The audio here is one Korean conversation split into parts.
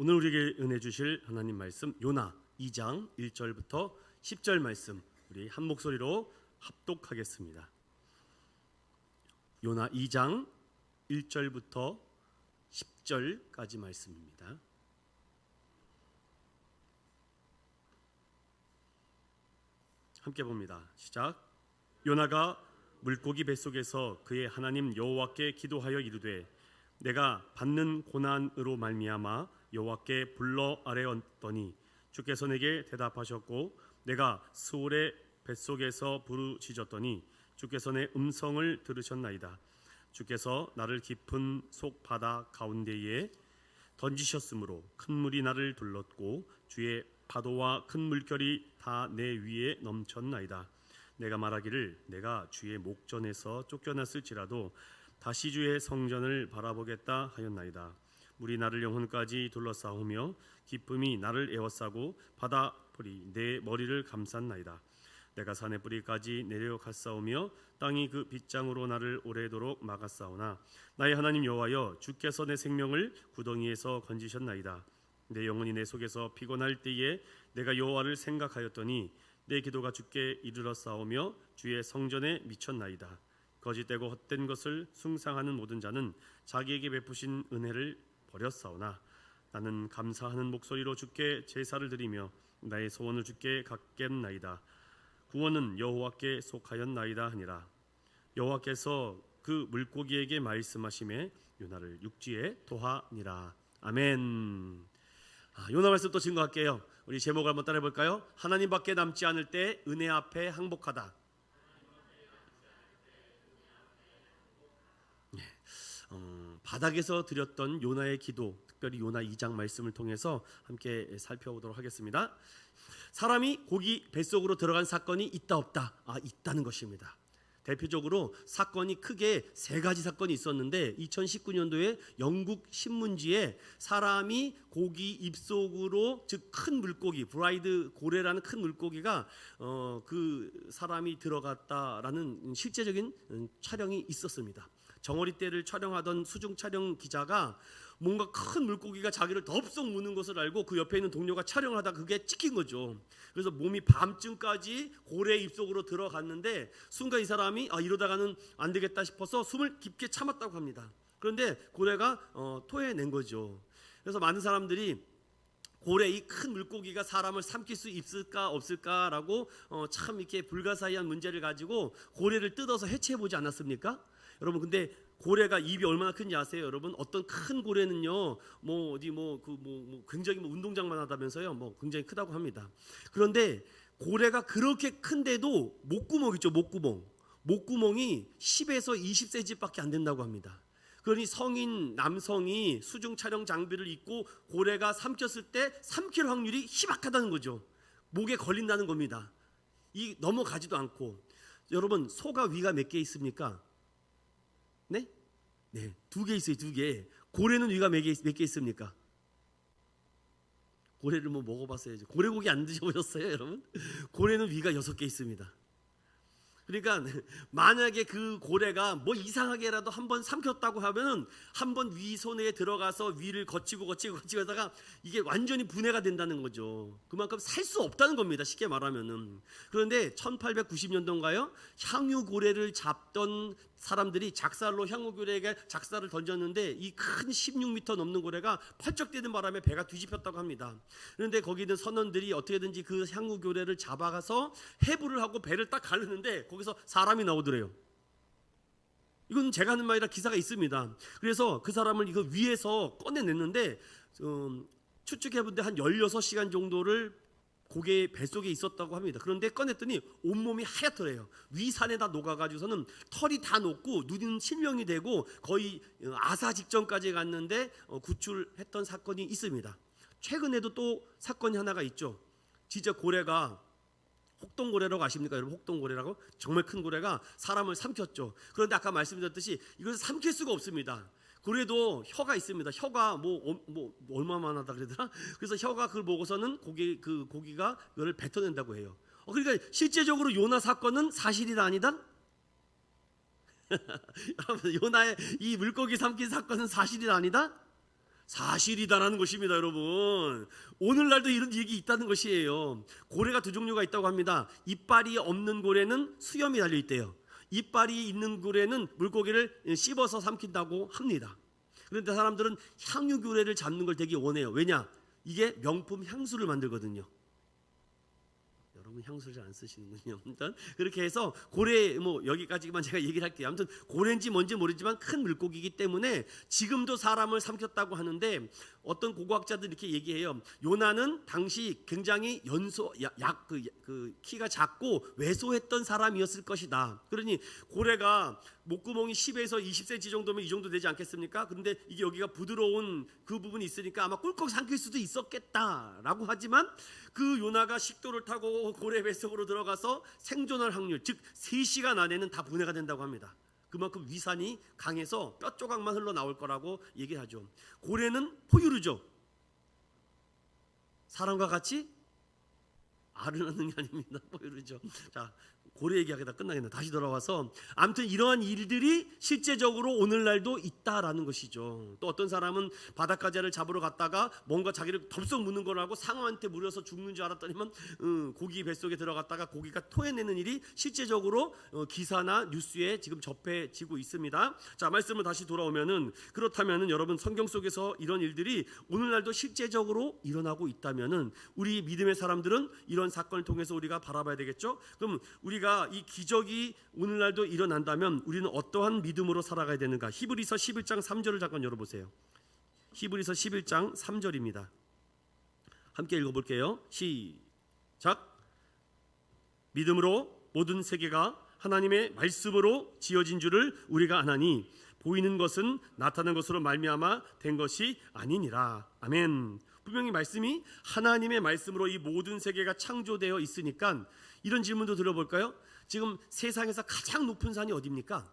오늘 우리에게 은혜 주실 하나님 말씀 요나 2장 1절부터 10절 말씀 우리 한 목소리로 합독하겠습니다. 요나 2장 1절부터 10절까지 말씀입니다. 함께 봅니다. 시작. 요나가 물고기 뱃속에서 그의 하나님 여호와께 기도하여 이르되 내가 받는 고난으로 말미암아 여호와께 불러 아뢰었더니 주께서 내게 대답하셨고 내가 스올의 뱃속에서 부르짖었더니 주께서 내 음성을 들으셨나이다. 주께서 나를 깊은 속 바다 가운데에 던지셨으므로 큰 물이 나를 둘렀고 주의 파도와 큰 물결이 다 내 위에 넘쳤나이다. 내가 말하기를 내가 주의 목전에서 쫓겨났을지라도 다시 주의 성전을 바라보겠다 하였나이다. 물이 나를 영혼까지 둘러싸우며 기쁨이 나를 에워싸고 바다불이 내 머리를 감쌌나이다. 내가 산의 뿌리까지 내려갔사오며 땅이 그 빗장으로 나를 오래도록 막았사오나 나의 하나님 여호와여 주께서 내 생명을 구덩이에서 건지셨나이다. 내 영혼이 내 속에서 피곤할 때에 내가 여호와를 생각하였더니 내 기도가 주께 이르렀사오며 주의 성전에 미쳤나이다. 거짓되고 헛된 것을 숭상하는 모든 자는 자기에게 베푸신 은혜를 버렸사오나 나는 감사하는 목소리로 주께 제사를 드리며 나의 소원을 주께 갖겠나이다. 구원은 여호와께 속하였나이다 하니라. 여호와께서 그 물고기에게 말씀하시매 요나를 육지에 도하니라. 아멘. 요나 말씀 또 증거할게요. 우리 제목을 한번 따라해 볼까요? 하나님밖에 남지 않을 때 은혜 앞에 항복하다. 바닥에서 드렸던 요나의 기도, 특별히 요나 2장 말씀을 통해서 함께 살펴보도록 하겠습니다. 사람이 고기 뱃속으로 들어간 사건이 있다 없다? 있다는 것입니다. 대표적으로 사건이 크게 세 가지 사건이 있었는데 2019년도에 영국 신문지에 사람이 고기 입속으로, 즉 큰 물고기, 브라이드 고래라는 큰 물고기가 그 사람이 들어갔다라는 실제적인 촬영이 있었습니다. 정어리떼를 촬영하던 수중 촬영 기자가 뭔가 큰 물고기가 자기를 덥석 무는 것을 알고 그 옆에 있는 동료가 촬영을 하다 그게 찍힌 거죠. 그래서 몸이 밤쯤까지 고래 입속으로 들어갔는데 순간 이 사람이 이러다가는 안 되겠다 싶어서 숨을 깊게 참았다고 합니다. 그런데 고래가 토해낸 거죠. 그래서 많은 사람들이 고래, 이 큰 물고기가 사람을 삼킬 수 있을까 없을까라고 참 이렇게 불가사의한 문제를 가지고 고래를 뜯어서 해체해보지 않았습니까? 여러분, 근데 고래가 입이 얼마나 큰지 아세요? 여러분, 어떤 큰 고래는요, 굉장히 운동장만 하다면서요, 굉장히 크다고 합니다. 그런데 고래가 그렇게 큰데도 목구멍 있죠, 목구멍이 10에서 20cm밖에 안 된다고 합니다. 그러니 성인 남성이 수중 촬영 장비를 입고 고래가 삼켰을 때 삼킬 확률이 희박하다는 거죠. 목에 걸린다는 겁니다. 이 넘어가지도 않고. 여러분, 소가 위가 몇 개 있습니까? 네? 2개 있어요, 2개. 고래는 위가 몇 개 있습니까? 고래를 먹어봤어야죠. 고래고기 안 드셔보셨어요, 여러분? 고래는 위가 6개 있습니다. 그러니까 만약에 그 고래가 이상하게라도 한번 삼켰다고 하면은 한번 위 손에 들어가서 위를 거치고 하다가 이게 완전히 분해가 된다는 거죠. 그만큼 살 수 없다는 겁니다, 쉽게 말하면은. 그런데 1890년도인가요? 향유고래를 잡던 사람들이 작살로 향유고래에게 작살을 던졌는데 이 큰 16m 넘는 고래가 펄쩍 뛰는 바람에 배가 뒤집혔다고 합니다. 그런데 거기 있는 선원들이 어떻게든지 그 향유고래를 잡아가서 해부를 하고 배를 딱 가르는데 거기서 사람이 나오더래요. 이건 제가 하는 말이라 기사가 있습니다. 그래서 그 사람을 이거 위에서 꺼내냈는데 추측해본데 한 16시간 정도를 고개 뱃속에 있었다고 합니다. 그런데 꺼냈더니 온몸이 하얗더래요. 위산에다 녹아가지고서는 털이 다 녹고 눈은 실명이 되고 거의 아사 직전까지 갔는데 구출했던 사건이 있습니다. 최근에도 또 사건이 하나가 있죠. 진짜 고래가, 혹동고래라고 아십니까 여러분? 혹동고래라고? 정말 큰 고래가 사람을 삼켰죠. 그런데 아까 말씀드렸듯이 이것을 삼킬 수가 없습니다. 고래도 혀가 있습니다. 혀가 얼마만 하다 그러더라. 그래서 혀가 그걸 먹어서는 고기가 그걸 뱉어낸다고 해요. 그러니까 실제적으로 요나 사건은 사실이다 아니다? 여러분, 요나의 이 물고기 삼킨 사건은 사실이다 아니다? 사실이다라는 것입니다, 여러분. 오늘날도 이런 얘기 있다는 것이에요. 고래가 두 종류가 있다고 합니다. 이빨이 없는 고래는 수염이 달려 있대요. 이빨이 있는 고래는 물고기를 씹어서 삼킨다고 합니다. 그런데 사람들은 향유고래를 잡는 걸 되게 원해요. 왜냐? 이게 명품 향수를 만들거든요. 여러분 향수를 잘 안 쓰시는군요. 일단 그렇게 해서 고래 여기까지만 제가 얘기를 할게요. 아무튼 고래인지 뭔지 모르지만 큰 물고기이기 때문에 지금도 사람을 삼켰다고 하는데 어떤 고고학자들이 이렇게 얘기해요. 요나는 당시 굉장히 키가 작고 왜소했던 사람이었을 것이다. 그러니 고래가 목구멍이 10에서 20cm 정도면 이 정도 되지 않겠습니까? 근데 이게 여기가 부드러운 그 부분이 있으니까 아마 꿀꺽 삼킬 수도 있었겠다라고 하지만 그 요나가 식도를 타고 고래 뱃속으로 들어가서 생존할 확률, 즉 3시간 안에는 다 분해가 된다고 합니다. 그만큼 위산이 강해서 뼈 조각만 흘러나올 거라고 얘기하죠. 고래는 포유류죠. 사람과 같이 알을 낳는 게 아닙니다. 포유류죠. 자, 고래 얘기하기다 끝나겠네. 다시 돌아와서 아무튼 이러한 일들이 실제적으로 오늘날도 있다라는 것이죠. 또 어떤 사람은 바닷가재를 잡으러 갔다가 뭔가 자기를 덥석 무는 거라고 상어한테 물려서 죽는 줄 알았더니만 고기 뱃속에 들어갔다가 고기가 토해내는 일이 실제적으로 기사나 뉴스에 지금 접해지고 있습니다. 자, 말씀을 다시 돌아오면은 그렇다면은 여러분 성경 속에서 이런 일들이 오늘날도 실제적으로 일어나고 있다면은 우리 믿음의 사람들은 이런 사건을 통해서 우리가 바라봐야 되겠죠. 그럼 우리가 이 기적이 오늘날도 일어난다면 우리는 어떠한 믿음으로 살아가야 되는가? 히브리서 11장 3절을 잠깐 열어보세요. 히브리서 11장 3절입니다. 함께 읽어볼게요. 시작. 믿음으로 모든 세계가 하나님의 말씀으로 지어진 줄을 우리가 아나니 보이는 것은 나타난 것으로 말미암아 된 것이 아니니라. 아멘. 분명히 말씀이 하나님의 말씀으로 이 모든 세계가 창조되어 있으니까 이런 질문도 들어볼까요? 지금 세상에서 가장 높은 산이 어디입니까?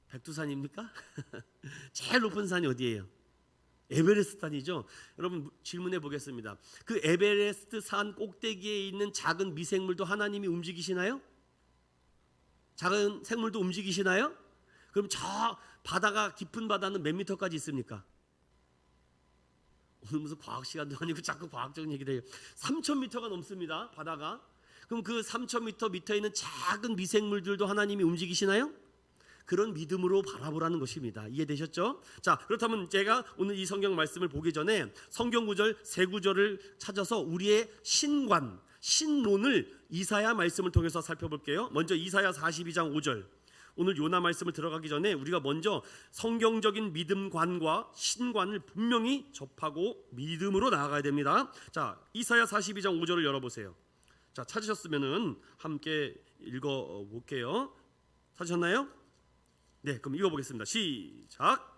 백두산입니까? 제일 높은 산이 어디예요? 에베레스트 산이죠. 여러분 질문해 보겠습니다. 그 에베레스트 산 꼭대기에 있는 작은 미생물도 하나님이 움직이시나요? 작은 생물도 움직이시나요? 그럼 저 바다가 깊은 바다는 몇 미터까지 있습니까? 오늘 무슨 과학 시간도 아니고 자꾸 과학적인 얘기를 해요. 3,000m가 넘습니다. 바다가. 그럼 그 3,000m 밑에 있는 작은 미생물들도 하나님이 움직이시나요? 그런 믿음으로 바라보라는 것입니다. 이해되셨죠? 자, 그렇다면 제가 오늘 이 성경 말씀을 보기 전에 성경 구절 세 구절을 찾아서 우리의 신관, 신론을 이사야 말씀을 통해서 살펴볼게요. 먼저 이사야 42장 5절. 오늘 요나 말씀을 들어가기 전에 우리가 먼저 성경적인 믿음관과 신관을 분명히 접하고 믿음으로 나아가야 됩니다. 자, 이사야 42장 5절을 열어보세요. 자, 찾으셨으면은 함께 읽어볼게요. 찾으셨나요? 네, 그럼 읽어보겠습니다. 시작.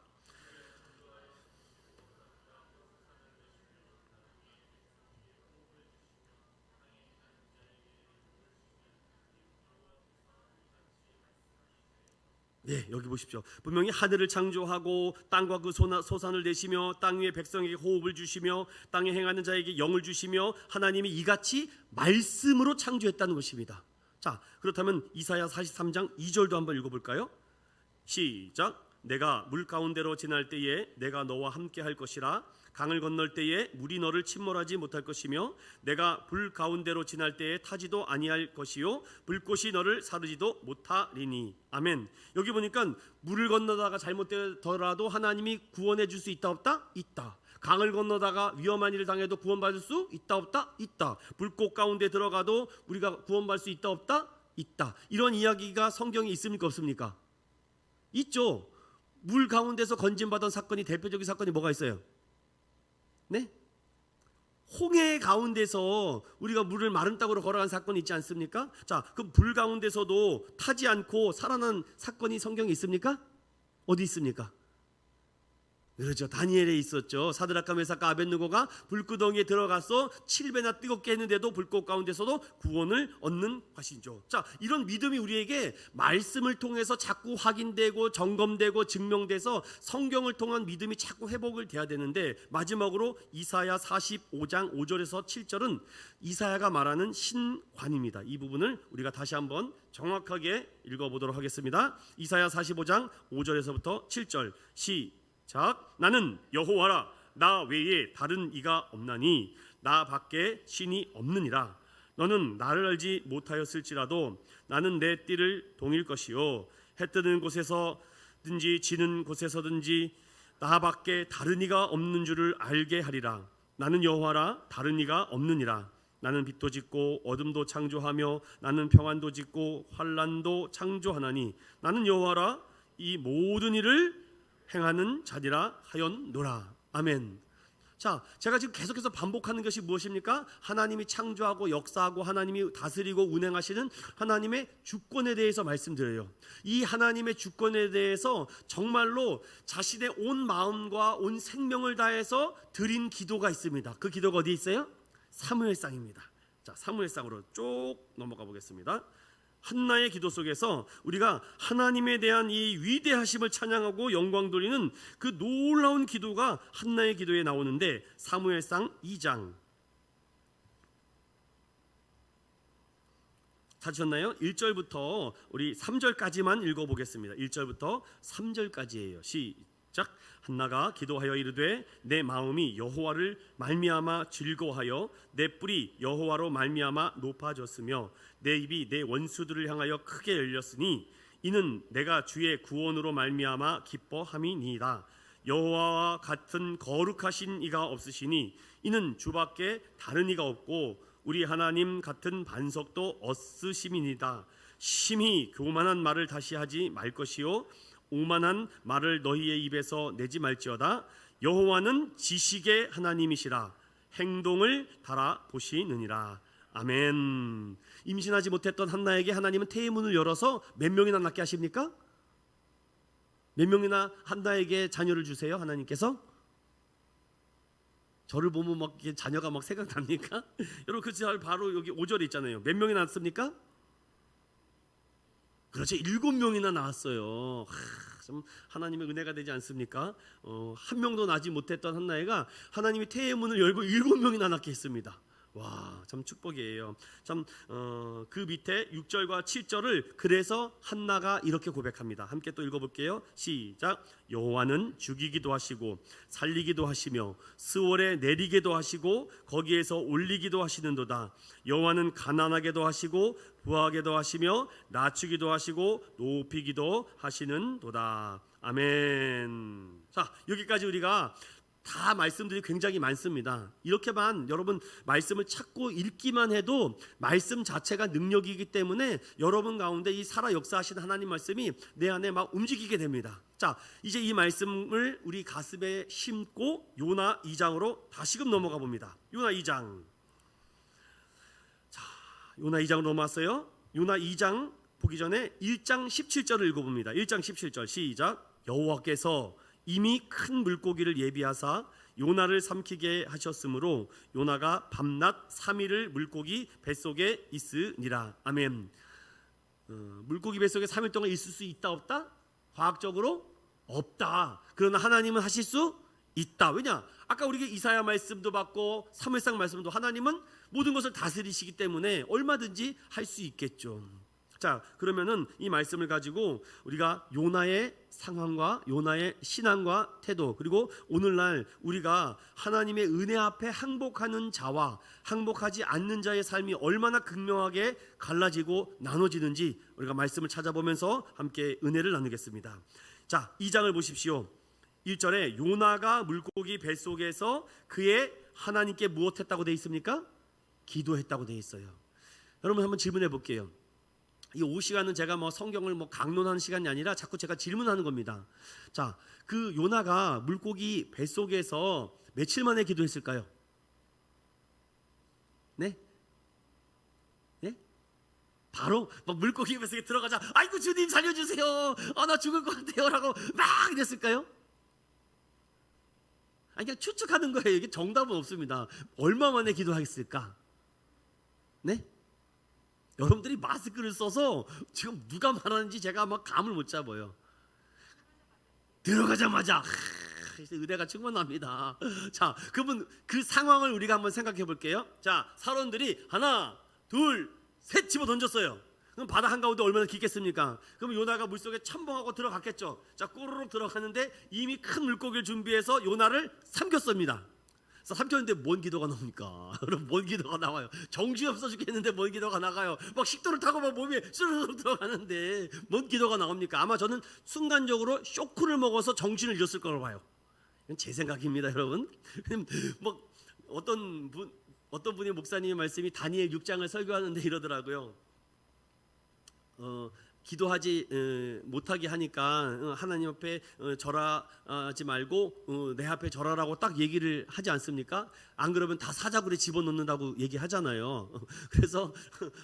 네, 여기 보십시오. 분명히 하늘을 창조하고 땅과 그 소산을 내시며 땅 위에 백성에게 호흡을 주시며 땅에 행하는 자에게 영을 주시며 하나님이 이같이 말씀으로 창조했다는 것입니다. 자, 그렇다면 이사야 43장 2절도 한번 읽어볼까요? 시작. 내가 물 가운데로 지날 때에 내가 너와 함께 할 것이라. 강을 건널 때에 물이 너를 침몰하지 못할 것이며 내가 불 가운데로 지날 때에 타지도 아니할 것이요 불꽃이 너를 사르지도 못하리니. 아멘. 여기 보니까 물을 건너다가 잘못되더라도 하나님이 구원해 줄 수 있다 없다? 있다. 강을 건너다가 위험한 일을 당해도 구원받을 수 있다 없다? 있다. 불꽃 가운데 들어가도 우리가 구원받을 수 있다 없다? 있다. 이런 이야기가 성경에 있습니까 없습니까? 있죠. 물 가운데서 건진받은 사건이 대표적인 사건이 뭐가 있어요? 네? 홍해 가운데서 우리가 물을 마른 땅으로 걸어간 사건이 있지 않습니까? 자, 그럼 불 가운데서도 타지 않고 살아난 사건이 성경에 있습니까? 어디 있습니까? 그렇죠. 다니엘에 있었죠. 사드락과 메삭과 아벳느고가 불구덩이에 들어가서 7배나 뜨겁게 했는데도 불꽃 가운데서도 구원을 얻는 것이죠. 자, 이런 믿음이 우리에게 말씀을 통해서 자꾸 확인되고 점검되고 증명돼서 성경을 통한 믿음이 자꾸 회복을 돼야 되는데, 마지막으로 이사야 45장 5절에서 7절은 이사야가 말하는 신관입니다. 이 부분을 우리가 다시 한번 정확하게 읽어보도록 하겠습니다. 이사야 45장 5절에서부터 7절 시작. 나는 여호와라, 나 외에 다른 이가 없나니 나 밖에 신이 없느니라. 너는 나를 알지 못하였을지라도 나는 내 띠를 동일 것이요 해 뜨는 곳에서든지 지는 곳에서든지 나 밖에 다른 이가 없는 줄을 알게 하리라. 나는 여호와라, 다른 이가 없느니라. 나는 빛도 짓고 어둠도 창조하며 나는 평안도 짓고 환난도 창조하나니 나는 여호와라, 이 모든 일을 행하는 자니라 하였노라. 아멘. 자, 제가 지금 계속해서 반복하는 것이 무엇입니까? 하나님이 창조하고 역사하고 하나님이 다스리고 운행하시는 하나님의 주권에 대해서 말씀드려요. 이 하나님의 주권에 대해서 정말로 자신의 온 마음과 온 생명을 다해서 드린 기도가 있습니다. 그 기도가 어디 있어요? 사무엘상입니다. 자, 사무엘상으로 쭉 넘어가 보겠습니다. 한나의 기도 속에서 우리가 하나님에 대한 이 위대하심을 찬양하고 영광 돌리는 그 놀라운 기도가 한나의 기도에 나오는데, 사무엘상 2장 찾으셨나요? 1절부터 우리 3절까지만 읽어보겠습니다. 1절부터 3절까지예요. 시작. 한나가 기도하여 이르되 내 마음이 여호와를 말미암아 즐거워하여 내 뿔이 여호와로 말미암아 높아졌으며 내 입이 내 원수들을 향하여 크게 열렸으니 이는 내가 주의 구원으로 말미암아 기뻐함이니이다. 여호와와 같은 거룩하신 이가 없으시니 이는 주밖에 다른 이가 없고 우리 하나님 같은 반석도 없으심이니이다. 심히 교만한 말을 다시 하지 말 것이요 오만한 말을 너희의 입에서 내지 말지어다. 여호와는 지식의 하나님이시라. 행동을 달아보시느니라. 아멘. 임신하지 못했던 한나에게 하나님은 태의 문을 열어서 몇 명이나 낳게 하십니까? 몇 명이나 한나에게 자녀를 주세요? 하나님께서? 저를 보면 막 자녀가 막 생각납니까? 여러분, 그 바로 여기 5절에 있잖아요. 몇 명이나 낳았습니까? 그렇죠. 7명이나 나왔어요. 참 하나님의 은혜가 되지 않습니까? 한 명도 나지 못했던 한나이가 하나님이 태의 문을 열고 7명이나 낳게 했습니다. 와, 참 축복이에요. 참 그 밑에 6절과 7절을 그래서 한나가 이렇게 고백합니다. 함께 또 읽어볼게요. 시작. 여호와는 죽이기도 하시고 살리기도 하시며 스월에 내리기도 하시고 거기에서 올리기도 하시는도다. 여호와는 가난하게도 하시고 부하게도 하시며 낮추기도 하시고 높이기도 하시는도다. 아멘. 자, 여기까지 우리가 다 말씀들이 굉장히 많습니다. 이렇게만 여러분 말씀을 찾고 읽기만 해도 말씀 자체가 능력이기 때문에 여러분 가운데 이 살아 역사하시는 하나님 말씀이 내 안에 막 움직이게 됩니다. 자, 이제 이 말씀을 우리 가슴에 심고 요나 2장으로 다시금 넘어가 봅니다. 요나 2장. 자, 요나 2장으로 넘어왔어요. 요나 2장 보기 전에 1장 17절을 읽어봅니다. 1장 17절 시작. 여호와께서 이미 큰 물고기를 예비하사 요나를 삼키게 하셨으므로 요나가 밤낮 3일을 물고기 뱃속에 있으니라. 아멘. 물고기 뱃속에 3일 동안 있을 수 있다 없다? 과학적으로 없다. 그러나 하나님은 하실 수 있다. 왜냐? 아까 우리가 이사야 말씀도 받고 사무엘상 말씀도 하나님은 모든 것을 다스리시기 때문에 얼마든지 할 수 있겠죠. 자, 그러면은 이 말씀을 가지고 우리가 요나의 상황과 요나의 신앙과 태도, 그리고 오늘날 우리가 하나님의 은혜 앞에 항복하는 자와 항복하지 않는 자의 삶이 얼마나 극명하게 갈라지고 나눠지는지 우리가 말씀을 찾아보면서 함께 은혜를 나누겠습니다. 자, 2장을 보십시오. 1절에 요나가 물고기 뱃속에서 그의 하나님께 무엇했다고 되어 있습니까? 기도했다고 되어 있어요. 여러분 한번 질문해 볼게요. 이 5시간은 제가 성경을 강론하는 시간이 아니라 자꾸 제가 질문하는 겁니다. 자, 그 요나가 물고기 뱃속에서 며칠 만에 기도했을까요? 네? 네? 바로 물고기 뱃속에 들어가자 아이고 주님 살려주세요. 나 죽을 것 같아요 라고 막 이랬을까요? 아니, 그냥 추측하는 거예요. 이게 정답은 없습니다. 얼마 만에 기도하겠을까? 네? 여러분들이 마스크를 써서 지금 누가 말하는지 제가 막 감을 못 잡아요. 들어가자마자 의대가 충만합니다. 자, 그러면 그 상황을 우리가 한번 생각해 볼게요. 자, 사람들이 하나, 둘, 셋 집어 던졌어요. 그럼 바다 한가운데 얼마나 깊겠습니까? 그럼 요나가 물속에 첨벙하고 들어갔겠죠. 자, 꼬르륵 들어갔는데 이미 큰 물고기를 준비해서 요나를 삼켰습니다. 삼켰는데 뭔 기도가 나옵니까? 여러분, 뭔 기도가 나와요? 정신이 없어 죽겠는데 뭔 기도가 나가요? 막 식도를 타고 막 몸에 스르륵 들어가는데 뭔 기도가 나옵니까? 아마 저는 순간적으로 쇼크를 먹어서 정신을 잃었을 거라고 봐요. 이건 제 생각입니다, 여러분. 뭐 어떤 분이 목사님의 말씀이 다니엘 6장을 설교하는데 이러더라고요. 기도하지 못하게 하니까 하나님 앞에 절하지 말고 내 앞에 절하라고 딱 얘기를 하지 않습니까? 안 그러면 다 사자굴에 집어넣는다고 얘기하잖아요. 그래서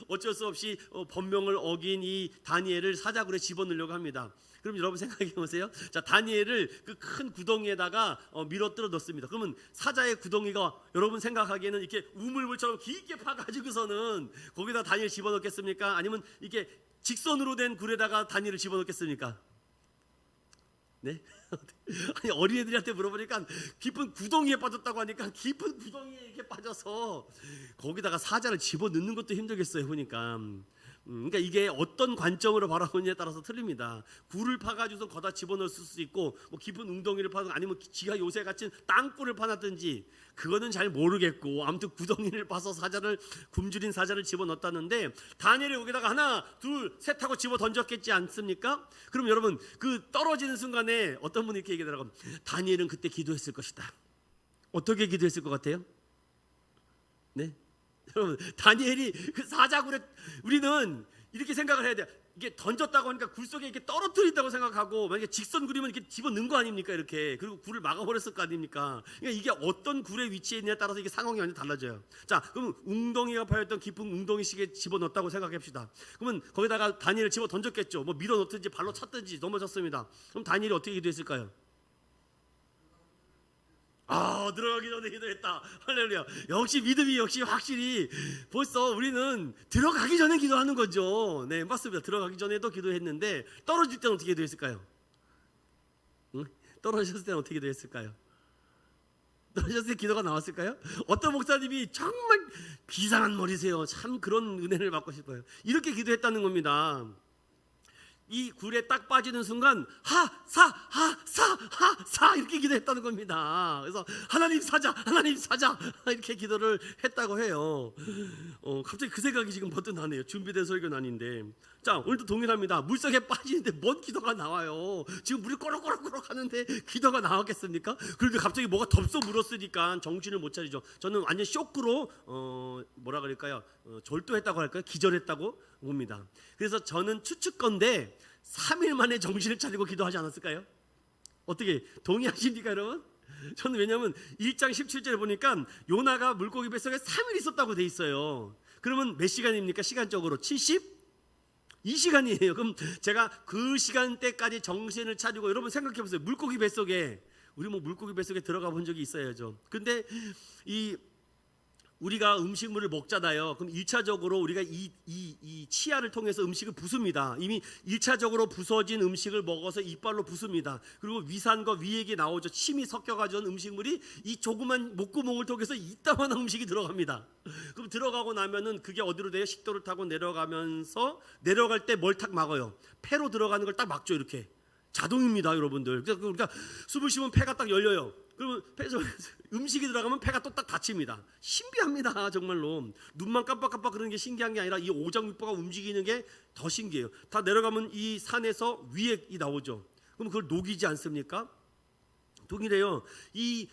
어쩔 수 없이 법명을 어긴 이 다니엘을 사자굴에 집어넣으려고 합니다. 그럼 여러분 생각해 보세요. 자, 다니엘을 그 큰 구덩이에다가 밀어뜯어 넣습니다. 그러면 사자의 구덩이가 여러분 생각하기에는 이렇게 우물물처럼 깊게 파가지고서는 거기다 다니엘 집어넣겠습니까? 아니면 이게 직선으로 된 굴에다가 다니엘을 집어넣겠습니까? 네? 아니, 어린애들한테 물어보니까 깊은 구덩이에 빠졌다고 하니까 깊은 구덩이에 이렇게 빠져서 거기다가 사자를 집어넣는 것도 힘들겠어요, 보니까. 그러니까 이게 어떤 관점으로 바라보느냐에 따라서 틀립니다. 굴을 파가지고서 거다 집어넣을 수 있고, 뭐 깊은 웅덩이를 파든 아니면 지가 요새 같이 땅굴을 파놨든지 그거는 잘 모르겠고, 아무튼 구덩이를 파서 사자를 굶주린 사자를 집어넣었다는데 다니엘이 여기다가 하나, 둘, 셋 하고 집어 던졌겠지 않습니까? 그럼 여러분, 그 떨어지는 순간에 어떤 분이 이렇게 얘기하더라고요. 다니엘은 그때 기도했을 것이다. 어떻게 기도했을 것 같아요? 네? 여러분, 다니엘이 그 사자굴에, 우리는 이렇게 생각을 해야 돼요. 이게 던졌다고 하니까 굴 속에 이렇게 떨어뜨린다고 생각하고, 만약에 직선 굴이면 이렇게 집어넣은 거 아닙니까? 이렇게. 그리고 굴을 막아버렸을 거 아닙니까? 그러니까 이게 어떤 굴에 위치해 있느냐에 따라서 이게 상황이 완전 달라져요. 자, 그럼 웅덩이가 파였던 깊은 웅덩이식에 집어넣었다고 생각합시다. 그러면 거기다가 다니엘을 집어 던졌겠죠. 뭐 밀어넣든지 발로 찼든지 넘어졌습니다. 그럼 다니엘이 어떻게 기도했을까요? 들어가기 전에 기도했다. 할렐루야. 역시 믿음이 역시 확실히 벌써 우리는 들어가기 전에 기도하는 거죠. 네, 맞습니다. 들어가기 전에도 기도했는데 떨어질 때는 어떻게 기도했을까요? 응? 떨어졌을 때는 어떻게 기도했을까요? 떨어졌을 때 기도가 나왔을까요? 어떤 목사님이 정말 비상한 머리세요. 참 그런 은혜를 받고 싶어요. 이렇게 기도했다는 겁니다. 이 굴에 딱 빠지는 순간 하사 이렇게 기도했다는 겁니다. 그래서 하나님 사자 이렇게 기도를 했다고 해요. 갑자기 그 생각이 지금 버뜩 나네요. 준비된 설교는 아닌데. 자, 오늘도 동일합니다. 물속에 빠지는데 뭔 기도가 나와요? 지금 물이 꼬락꼬락 하는데 기도가 나왔겠습니까? 그런데 갑자기 뭐가 덥석 물었으니까 정신을 못 차리죠. 저는 완전 쇼크로 뭐라 그럴까요? 절도했다고 할까요? 기절했다고 봅니다. 그래서 저는 추측건데 3일 만에 정신을 차리고 기도하지 않았을까요? 어떻게 동의하십니까, 여러분? 저는 왜냐하면 1장 17절에 보니까 요나가 물고기 뱃속에 3일 있었다고 돼 있어요. 그러면 몇 시간입니까? 시간적으로 72시간이에요. 그럼 제가 그 시간대까지 정신을 차리고, 여러분 생각해 보세요. 물고기 뱃속에, 우리 뭐 물고기 뱃속에 들어가 본 적이 있어야죠. 근데 우리가 음식물을 먹잖아요. 그럼 1차적으로 우리가 이 치아를 통해서 음식을 부숩니다. 이미 1차적으로 부서진 음식을 먹어서 이빨로 부숩니다. 그리고 위산과 위액이 나오죠. 침이 섞여가지고 음식물이 이 조그만 목구멍을 통해서 이따만한 음식이 들어갑니다. 그럼 들어가고 나면은 그게 어디로 돼요? 식도를 타고 내려가면서, 내려갈 때 뭘 탁 막아요? 폐로 들어가는 걸 딱 막죠. 이렇게 자동입니다, 여러분들. 그러니까 숨을 쉬면 폐가 딱 열려요. 그러면 음식이 들어가면 폐가 또 딱 닫힙니다. 신기합니다, 정말로. 눈만 깜빡깜빡 그러는 게 신기한 게 아니라 이 오장육부가 움직이는 게 더 신기해요. 다 내려가면 이 산에서 위액이 나오죠. 그럼 그걸 녹이지 않습니까? 동일해요. 이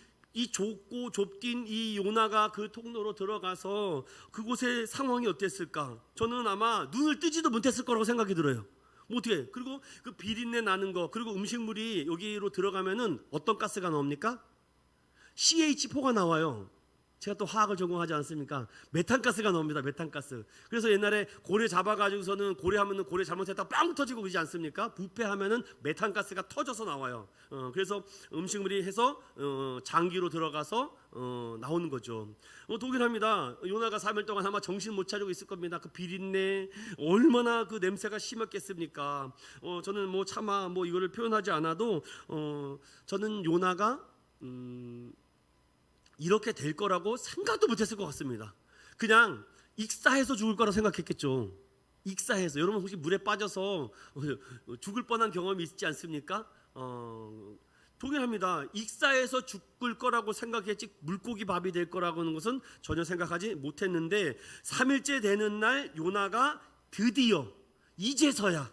좁고 좁긴 이 요나가 그 통로로 들어가서 그곳의 상황이 어땠을까? 저는 아마 눈을 뜨지도 못했을 거라고 생각이 들어요. 뭐 어떻게? 그리고 그 비린내 나는 거, 그리고 음식물이 여기로 들어가면은 어떤 가스가 나옵니까? CH4가 나와요. 제가 또 화학을 전공하지 않습니까? 메탄가스가 나옵니다. 메탄가스. 그래서 옛날에 고래 잡아가지고서는 고래 하면은 고래 잘못했다 빵 터지고 그러지 않습니까? 부패하면은 메탄가스가 터져서 나와요. 그래서 음식물이 해서 장기로 들어가서 나오는 거죠. 동일합니다. 요나가 3일 동안 아마 정신 못 차리고 있을 겁니다. 그 비린내 얼마나 그 냄새가 심했겠습니까? 저는 뭐 차마 뭐 이거를 표현하지 않아도 저는 요나가 이렇게 될 거라고 생각도 못했을 것 같습니다. 그냥 익사해서 죽을 거라 생각했겠죠. 익사해서. 여러분 혹시 물에 빠져서 죽을 뻔한 경험이 있지 않습니까? 동일합니다. 익사해서 죽을 거라고 생각했지 물고기 밥이 될 거라고 하는 것은 전혀 생각하지 못했는데 3일째 되는 날 요나가 드디어 이제서야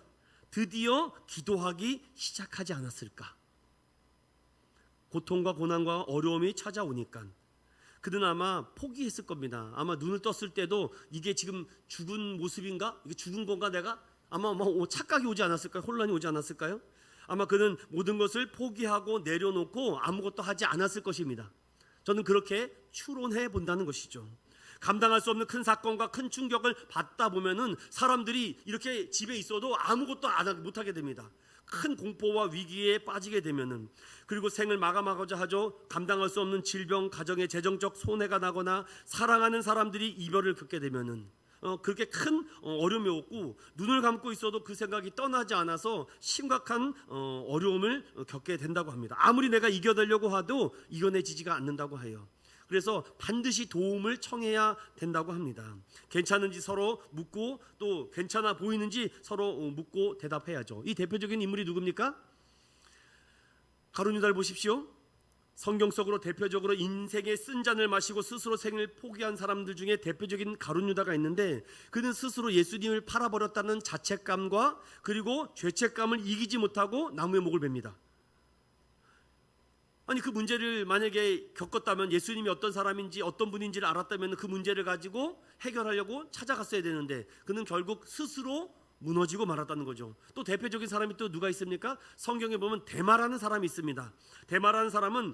드디어 기도하기 시작하지 않았을까? 고통과 고난과 어려움이 찾아오니까 그는 아마 포기했을 겁니다. 아마 눈을 떴을 때도 이게 지금 죽은 모습인가? 이게 죽은 건가 내가? 아마 착각이 오지 않았을까요? 혼란이 오지 않았을까요? 아마 그는 모든 것을 포기하고 내려놓고 아무것도 하지 않았을 것입니다. 저는 그렇게 추론해 본다는 것이죠. 감당할 수 없는 큰 사건과 큰 충격을 받다 보면은 사람들이 이렇게 집에 있어도 아무것도 못하게 됩니다. 큰 공포와 위기에 빠지게 되면은, 그리고 생을 마감하고자 하죠. 감당할 수 없는 질병, 가정의 재정적 손해가 나거나 사랑하는 사람들이 이별을 겪게 되면은 그렇게 큰 어려움이 없고 눈을 감고 있어도 그 생각이 떠나지 않아서 심각한 어려움을 겪게 된다고 합니다. 아무리 내가 이겨내려고 해도 이겨내지지가 않는다고 해요. 그래서 반드시 도움을 청해야 된다고 합니다. 괜찮은지 서로 묻고 또 괜찮아 보이는지 서로 묻고 대답해야죠. 이 대표적인 인물이 누굽니까? 가룟 유다를 보십시오. 성경 속으로 대표적으로 인생의 쓴 잔을 마시고 스스로 생을 포기한 사람들 중에 대표적인 가룟 유다가 있는데, 그는 스스로 예수님을 팔아버렸다는 자책감과 그리고 죄책감을 이기지 못하고 나무에 목을 맵니다. 아니, 그 문제를 만약에 겪었다면, 예수님이 어떤 사람인지 어떤 분인지를 알았다면 그 문제를 가지고 해결하려고 찾아갔어야 되는데 그는 결국 스스로 무너지고 말았다는 거죠. 또 대표적인 사람이 또 누가 있습니까? 성경에 보면 데마라는 사람이 있습니다. 데마라는 사람은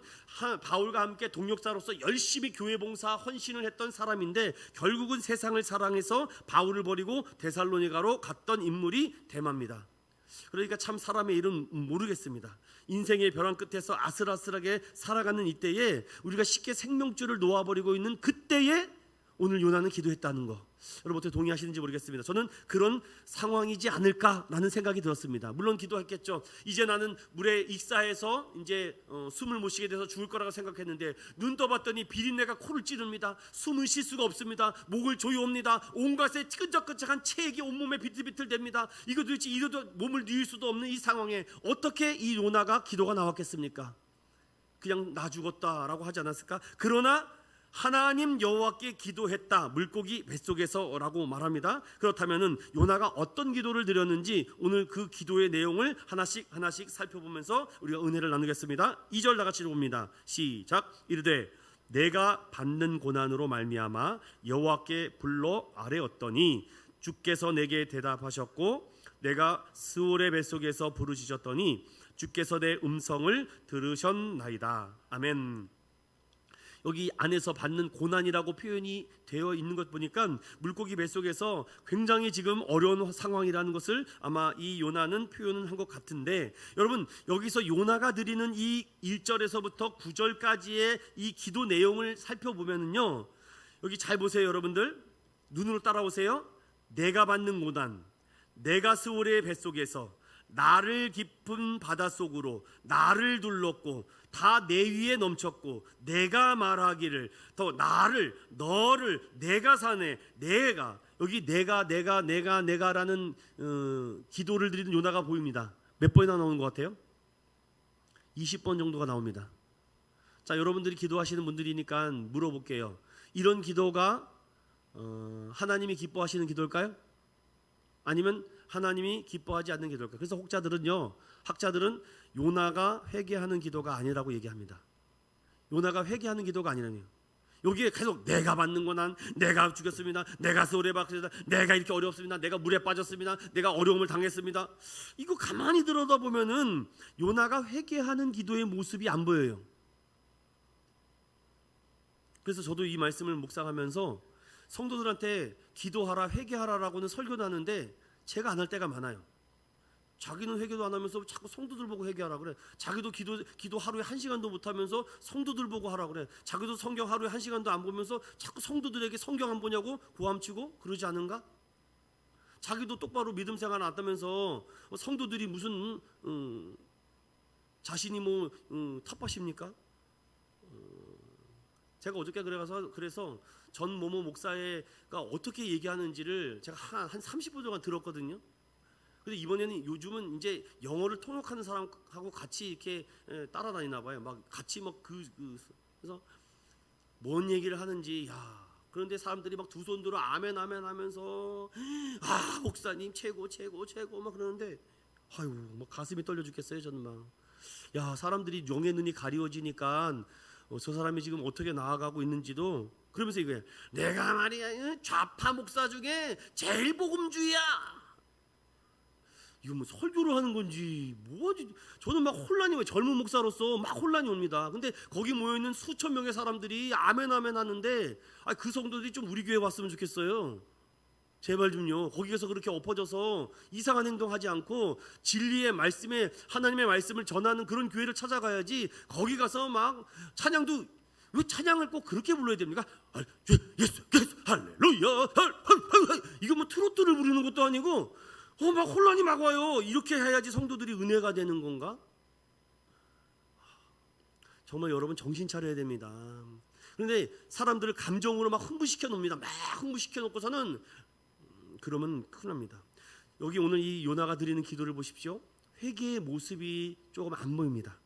바울과 함께 동역자로서 열심히 교회 봉사 헌신을 했던 사람인데 결국은 세상을 사랑해서 바울을 버리고 데살로니가로 갔던 인물이 데마입니다. 그러니까 참 사람의 일은 모르겠습니다. 인생의 벼랑 끝에서 아슬아슬하게 살아가는 이때에 우리가 쉽게 생명줄을 놓아버리고 있는 그때에 오늘 요나는 기도했다는 거, 여러분 어떻게 동의하시는지 모르겠습니다. 저는 그런 상황이지 않을까라는 생각이 들었습니다. 물론 기도했겠죠. 이제 나는 물에 익사해서 이제 숨을 못 쉬게 돼서 죽을 거라고 생각했는데 눈 떠봤더니 비린내가 코를 찌릅니다. 숨을 쉴 수가 없습니다. 목을 조여옵니다. 온갖에 끈적끈적한 체액이 온몸에 비틀비틀댑니다. 이거 도대체 이래도 몸을 누일 수도 없는 이 상황에 어떻게 이 요나가 기도가 나왔겠습니까? 그냥 나 죽었다라고 하지 않았을까? 그러나 하나님 여호와께 기도했다, 물고기 뱃속에서라고 말합니다. 그렇다면은 요나가 어떤 기도를 드렸는지 오늘 그 기도의 내용을 하나씩 살펴보면서 우리가 은혜를 나누겠습니다. 2절 다 같이 봅니다. 시작. 이르되 내가 받는 고난으로 말미암아 여호와께 불러 아뢰었더니 주께서 내게 대답하셨고 내가 스올의 뱃속에서 부르짖었더니 주께서 내 음성을 들으셨나이다. 아멘. 여기 안에서 받는 고난이라고 표현이 되어 있는 것 보니까 물고기 뱃속에서 굉장히 지금 어려운 상황이라는 것을 아마 이 요나는 표현을 한 것 같은데, 여러분 여기서 요나가 드리는 이 1절에서부터 9절까지의 이 기도 내용을 살펴보면요, 여기 잘 보세요. 여러분들 눈으로 따라오세요. 내가 받는 고난, 내가 스올의 뱃속에서 나를 깊은 바닷속으로 나를 둘렀고 다 내 위에 넘쳤고 내가 말하기를 더 나를 너를 내가 사네. 내가, 여기 내가라는 기도를 드리는 요나가 보입니다. 몇 번이나 나오는 것 같아요? 20번 정도가 나옵니다. 자, 여러분들이 기도하시는 분들이니까 물어볼게요. 이런 기도가 하나님이 기뻐하시는 기도일까요? 아니면 하나님이 기뻐하지 않는 기도일까요? 그래서 학자들은 요나가 회개하는 기도가 아니라고 얘기합니다. 요나가 회개하는 기도가 아니라네요. 여기에 계속 내가 받는 고난, 내가 죽였습니다, 내가 스올에 박혔습니다, 내가 이렇게 어렵습니다, 내가 물에 빠졌습니다, 내가 어려움을 당했습니다. 이거 가만히 들여다보면은 요나가 회개하는 기도의 모습이 안 보여요. 그래서 저도 이 말씀을 묵상하면서 성도들한테 기도하라 회개하라라고는 설교도 하는데 제가 안 할 때가 많아요. 자기는 회개도 안 하면서 자꾸 성도들 보고 회개하라 그래. 자기도 기도 하루에 1시간도 못 하면서 성도들 보고 하라 그래. 자기도 성경 하루에 1시간도 안 보면서 자꾸 성도들에게 성경 안 보냐고 고함치고 그러지 않은가? 자기도 똑바로 믿음 생활 안 한다면서 성도들이 무슨 자신이 뭐 텃밭입니까? 제가 어저께 그래서 전 모모 목사가 어떻게 얘기하는지를 제가 한 30분 동안 들었거든요. 근데 이번에는 요즘은 이제 영어를 통역하는 사람하고 같이 이렇게 따라다니나 봐요. 막 같이 막 그래서 뭔 얘기를 하는지 그런데 사람들이 막 두 손 들어 아멘 아멘 하면서 목사님 최고 막 그러는데 아유 막 가슴이 떨려 죽겠어요. 저는 막 사람들이 영의 눈이 가리워지니까 저 사람이 지금 어떻게 나아가고 있는지도 그러면서 이거예요. 내가 말이야 좌파 목사 중에 제일 복음주의야. 이거 뭐 설교를 하는 건지 뭐지? 저는 막 혼란이 와요. 젊은 목사로서 막 혼란이 옵니다. 근데 거기 모여 있는 수천 명의 사람들이 아멘 아멘 하는데 그 성도들이 좀 우리 교회 왔으면 좋겠어요. 제발 좀요. 거기에서 그렇게 엎어져서 이상한 행동하지 않고 진리의 말씀에 하나님의 말씀을 전하는 그런 교회를 찾아가야지. 거기 가서 막 찬양도 왜 찬양을 꼭 그렇게 불러야 됩니까? 예수 할렐루야 이거 뭐 트로트를 부르는 것도 아니고 막 혼란이 막 와요. 이렇게 해야지 성도들이 은혜가 되는 건가? 정말 여러분 정신 차려야 됩니다. 그런데 사람들을 감정으로 막 흥분시켜 놓습니다. 막 흥분시켜 놓고서는 그러면 큰일 납니다. 여기 오늘 이 요나가 드리는 기도를 보십시오. 회개의 모습이 조금 안 보입니다.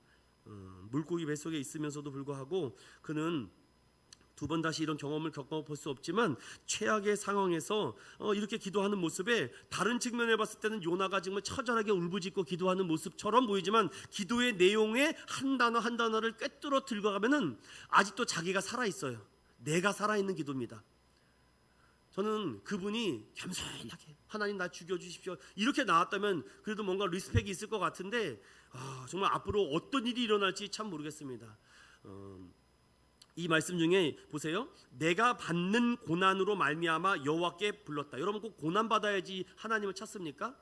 물고기 뱃속에 있으면서도 불구하고 그는 두 번 다시 이런 경험을 겪어볼 수 없지만 최악의 상황에서 이렇게 기도하는 모습에 다른 측면에 봤을 때는 요나가 정말 처절하게 울부짖고 기도하는 모습처럼 보이지만 기도의 내용의 한 단어 한 단어를 꿰뚫어 들어가면은 아직도 자기가 살아있어요. 내가 살아있는 기도입니다. 저는 그분이 겸손하게 하나님 나 죽여주십시오 이렇게 나왔다면 그래도 뭔가 리스펙이 있을 것 같은데 정말 앞으로 어떤 일이 일어날지 참 모르겠습니다. 이 말씀 중에 보세요. 내가 받는 고난으로 말미암아 여호와께 불렀다. 여러분 꼭 고난 받아야지 하나님을 찾습니까?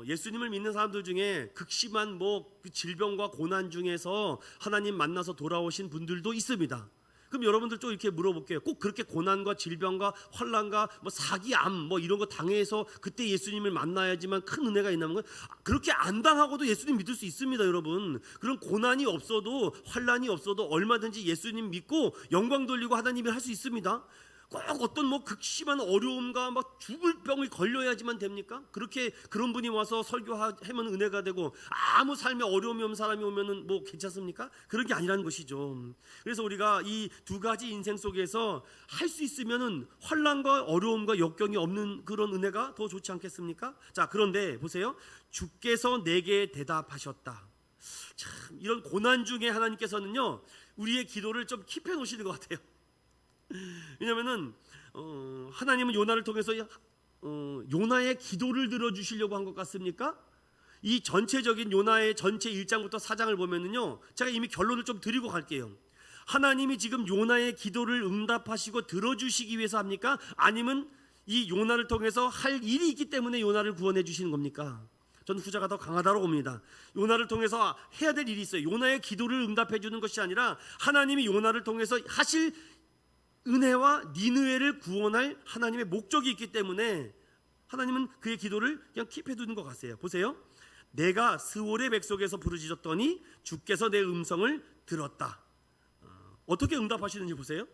예수님을 믿는 사람들 중에 극심한 그 질병과 고난 중에서 하나님 만나서 돌아오신 분들도 있습니다. 그럼 여러분들 좀 이렇게 물어볼게요. 꼭 그렇게 고난과 질병과 환난과 사기, 암 이런 거 당해서 그때 예수님을 만나야지만 큰 은혜가 있나는 건 그렇게 안 당하고도 예수님 믿을 수 있습니다, 여러분. 그런 고난이 없어도 환난이 없어도 얼마든지 예수님 믿고 영광 돌리고 하나님을 할 수 있습니다. 꼭 어떤 극심한 어려움과 죽을 병을 걸려야지만 됩니까? 그렇게 그런 분이 와서 설교하면 은혜가 되고 아무 삶에 어려움이 없는 사람이 오면은 괜찮습니까? 그런 게 아니라는 것이죠. 그래서 우리가 이 두 가지 인생 속에서 할 수 있으면은 환난과 어려움과 역경이 없는 그런 은혜가 더 좋지 않겠습니까? 자, 그런데 보세요. 주께서 내게 대답하셨다. 참 이런 고난 중에 하나님께서는요 우리의 기도를 좀 킵해 놓으시는 것 같아요. 왜냐면은 하나님은 요나를 통해서 요나의 기도를 들어주시려고 한 것 같습니까? 이 전체적인 요나의 전체 1장부터 4장을 보면은요 제가 이미 결론을 좀 드리고 갈게요. 하나님이 지금 요나의 기도를 응답하시고 들어주시기 위해서 합니까? 아니면 이 요나를 통해서 할 일이 있기 때문에 요나를 구원해 주시는 겁니까? 저는 후자가 더 강하다고 봅니다. 요나를 통해서 해야 될 일이 있어요. 요나의 기도를 응답해 주는 것이 아니라 하나님이 요나를 통해서 하실 은혜와 니느웨를 구원할 하나님의 목적이 있기 때문에 하나님은 그의 기도를 그냥 킵해 두는 것 같아요. 보세요. 내가 스올의 백석에서 부르짖었더니 주께서 내 음성을 들었다. 어떻게 응답하시는지 보세요.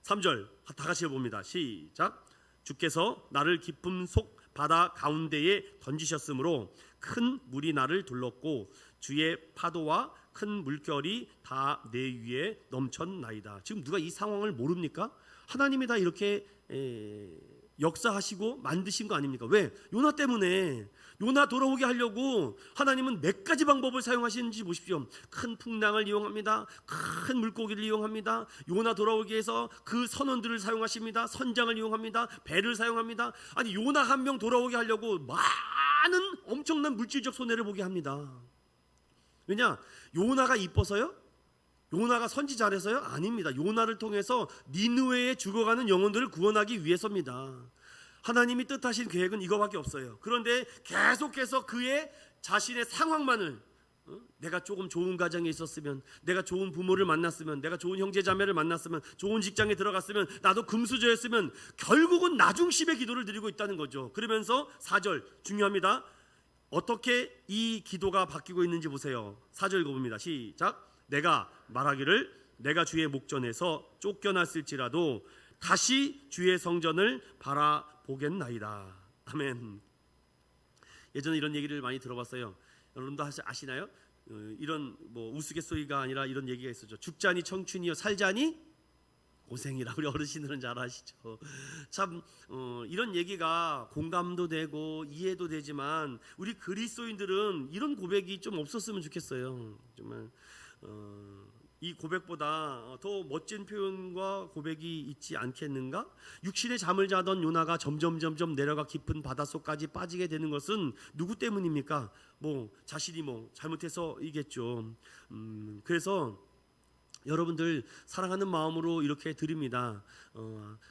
3절 다 같이 해봅니다. 시작. 주께서 나를 깊음 속 바다 가운데에 던지셨으므로 큰 물이 나를 둘렀고 주의 파도와 큰 물결이 다 내 위에 넘쳤나이다. 지금 누가 이 상황을 모릅니까? 하나님이 다 이렇게 역사하시고 만드신 거 아닙니까? 왜? 요나 때문에. 요나 돌아오게 하려고 하나님은 몇 가지 방법을 사용하시는지 보십시오. 큰 풍랑을 이용합니다. 큰 물고기를 이용합니다. 요나 돌아오게 해서 그 선원들을 사용하십니다. 선장을 이용합니다. 배를 사용합니다. 아니 요나 한 명 돌아오게 하려고 많은 엄청난 물질적 손해를 보게 합니다. 왜냐? 요나가 이뻐서요? 요나가 선지 잘해서요? 아닙니다. 요나를 통해서 니느웨에 죽어가는 영혼들을 구원하기 위해서입니다. 하나님이 뜻하신 계획은 이거밖에 없어요. 그런데 계속해서 그의 자신의 상황만을 내가 조금 좋은 가정에 있었으면, 내가 좋은 부모를 만났으면, 내가 좋은 형제 자매를 만났으면, 좋은 직장에 들어갔으면, 나도 금수저였으면, 결국은 나 중심의 기도를 드리고 있다는 거죠. 그러면서 4절 중요합니다. 어떻게 이 기도가 바뀌고 있는지 보세요. 4절 읽어봅니다. 시작. 내가 말하기를 내가 주의 목전에서 쫓겨났을지라도 다시 주의 성전을 바라보겠나이다. 아멘. 예전에 이런 얘기를 많이 들어봤어요. 여러분도 아시나요? 이런 뭐 우스갯소리가 아니라 이런 얘기가 있었죠. 죽자니 청춘이요 살자니 고생이라. 우리 어르신들은 잘 아시죠. 참 이런 얘기가 공감도 되고 이해도 되지만 우리 그리스도인들은 이런 고백이 좀 없었으면 좋겠어요. 정말 이 고백보다 더 멋진 표현과 고백이 있지 않겠는가? 육신의 잠을 자던 요나가 점점 내려가 깊은 바닷속까지 빠지게 되는 것은 누구 때문입니까? 자신이 잘못해서이겠죠. 그래서 여러분들 사랑하는 마음으로 이렇게 드립니다.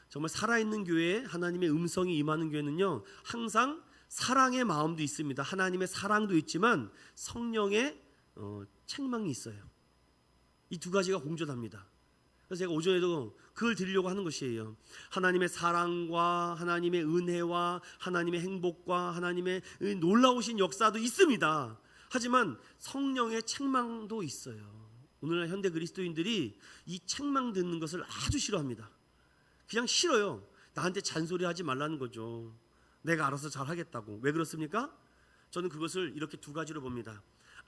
정말 살아있는 교회, 하나님의 음성이 임하는 교회는요, 항상 사랑의 마음도 있습니다. 하나님의 사랑도 있지만 성령의 책망이 있어요. 이 두 가지가 공존합니다. 그래서 제가 오전에도 그걸 드리려고 하는 것이에요. 하나님의 사랑과 하나님의 은혜와 하나님의 행복과 하나님의 놀라우신 역사도 있습니다. 하지만 성령의 책망도 있어요. 오늘날 현대 그리스도인들이 이 책망 듣는 것을 아주 싫어합니다. 그냥 싫어요. 나한테 잔소리하지 말라는 거죠. 내가 알아서 잘하겠다고. 왜 그렇습니까? 저는 그것을 이렇게 두 가지로 봅니다.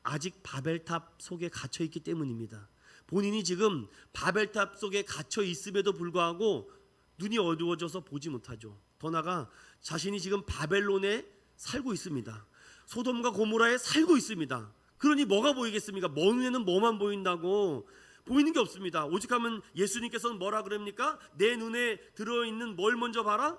아직 바벨탑 속에 갇혀 있기 때문입니다. 본인이 지금 바벨탑 속에 갇혀 있음에도 불구하고 눈이 어두워져서 보지 못하죠. 더 나아가 자신이 지금 바벨론에 살고 있습니다. 소돔과 고모라에 살고 있습니다. 그러니 뭐가 보이겠습니까? 먼 눈에는 뭐만 보인다고? 보이는 게 없습니다. 오직하면 예수님께서는 뭐라 그럽니까? 내 눈에 들어있는 뭘 먼저 봐라?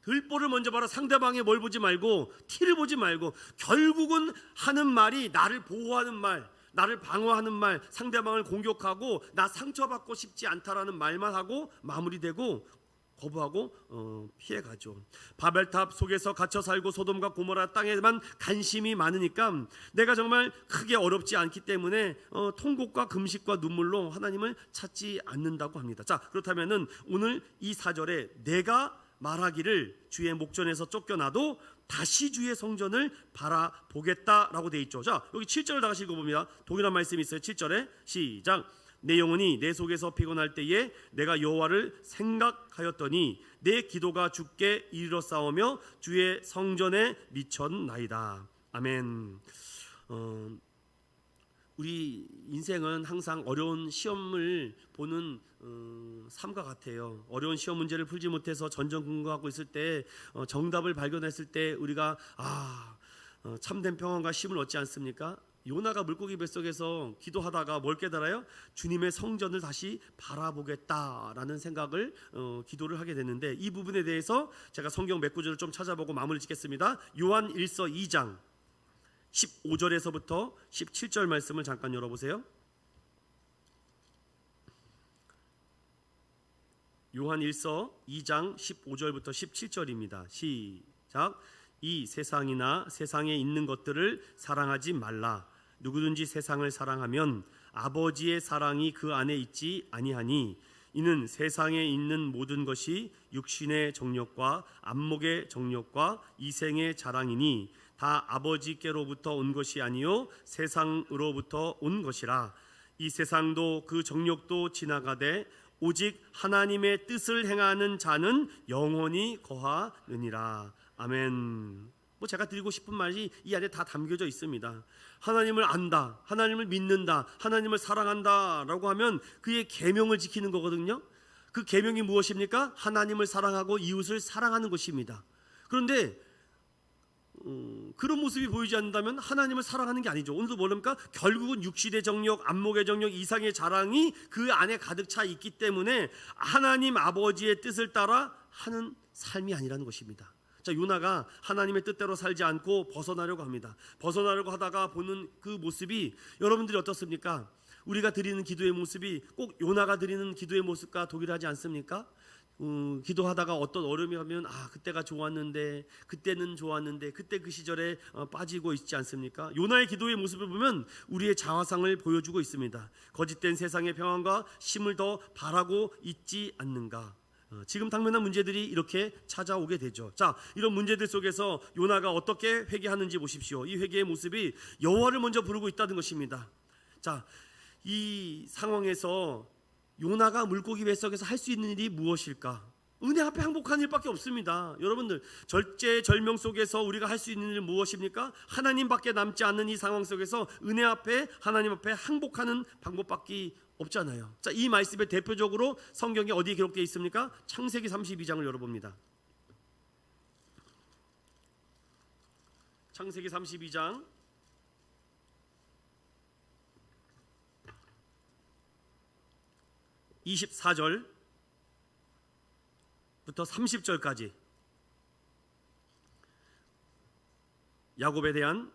들보를 먼저 봐라. 상대방의 뭘 보지 말고, 티를 보지 말고. 결국은 하는 말이 나를 보호하는 말, 나를 방어하는 말, 상대방을 공격하고 나 상처받고 싶지 않다라는 말만 하고 마무리되고 거부하고 피해가죠. 바벨탑 속에서 갇혀 살고 소돔과 고모라 땅에만 관심이 많으니까 내가 정말 크게 어렵지 않기 때문에 통곡과 금식과 눈물로 하나님을 찾지 않는다고 합니다. 자, 그렇다면은 오늘 이 4절에 내가 말하기를 주의 목전에서 쫓겨나도 다시 주의 성전을 바라보겠다라고 돼 있죠. 자, 여기 7절을 다시 읽어봅니다. 동일한 말씀이 있어요. 7절에 시작. 내 영혼이 내 속에서 피곤할 때에 내가 여호와를 생각하였더니 내 기도가 주께 이르러 싸우며 주의 성전에 미쳤나이다. 아멘. 우리 인생은 항상 어려운 시험을 보는 삶과 같아요. 어려운 시험 문제를 풀지 못해서 전전긍긍하고 있을 때 정답을 발견했을 때 우리가 참된 평안과 쉼을 얻지 않습니까? 요나가 물고기 뱃속에서 기도하다가 뭘 깨달아요? 주님의 성전을 다시 바라보겠다라는 생각을 기도를 하게 됐는데, 이 부분에 대해서 제가 성경 몇 구절을 좀 찾아보고 마무리 짓겠습니다. 요한 1서 2장 15절에서부터 17절 말씀을 잠깐 열어보세요. 요한 1서 2장 15절부터 17절입니다. 시작. 이 세상이나 세상에 있는 것들을 사랑하지 말라. 누구든지 세상을 사랑하면 아버지의 사랑이 그 안에 있지 아니하니, 이는 세상에 있는 모든 것이 육신의 정욕과 안목의 정욕과 이생의 자랑이니 다 아버지께로부터 온 것이 아니요 세상으로부터 온 것이라. 이 세상도 그 정욕도 지나가되 오직 하나님의 뜻을 행하는 자는 영원히 거하느니라. 아멘. 제가 드리고 싶은 말이 이 안에 다 담겨져 있습니다. 하나님을 안다, 하나님을 믿는다, 하나님을 사랑한다라고 하면 그의 계명을 지키는 거거든요. 그 계명이 무엇입니까? 하나님을 사랑하고 이웃을 사랑하는 것입니다. 그런데 그런 모습이 보이지 않는다면 하나님을 사랑하는 게 아니죠. 오늘도 모릅니까? 결국은 육신의 정욕, 안목의 정욕, 이상의 자랑이 그 안에 가득 차 있기 때문에 하나님 아버지의 뜻을 따라 하는 삶이 아니라는 것입니다. 자, 요나가 하나님의 뜻대로 살지 않고 벗어나려고 합니다. 벗어나려고 하다가 보는 그 모습이 여러분들이 어떻습니까? 우리가 드리는 기도의 모습이 꼭 요나가 드리는 기도의 모습과 동일하지 않습니까? 기도하다가 어떤 어려움이 오면 그때가 좋았는데, 그때는 좋았는데, 그때 그 시절에 빠지고 있지 않습니까? 요나의 기도의 모습을 보면 우리의 자화상을 보여주고 있습니다. 거짓된 세상의 평안과 쉼을 더 바라고 있지 않는가? 지금 당면한 문제들이 이렇게 찾아오게 되죠. 자, 이런 문제들 속에서 요나가 어떻게 회개하는지 보십시오. 이 회개의 모습이 여호와를 먼저 부르고 있다는 것입니다. 자, 이 상황에서 요나가 물고기 뱃속에서 할 수 있는 일이 무엇일까? 은혜 앞에 항복하는 일밖에 없습니다. 여러분들, 절제절명 속에서 우리가 할 수 있는 일은 무엇입니까? 하나님밖에 남지 않는 이 상황 속에서 은혜 앞에, 하나님 앞에 항복하는 방법밖에 없잖아요. 자, 이 말씀에 대표적으로 성경에 어디에 기록되어 있습니까? 창세기 32장을 열어봅니다. 창세기 32장 24절부터 30절까지 야곱에 대한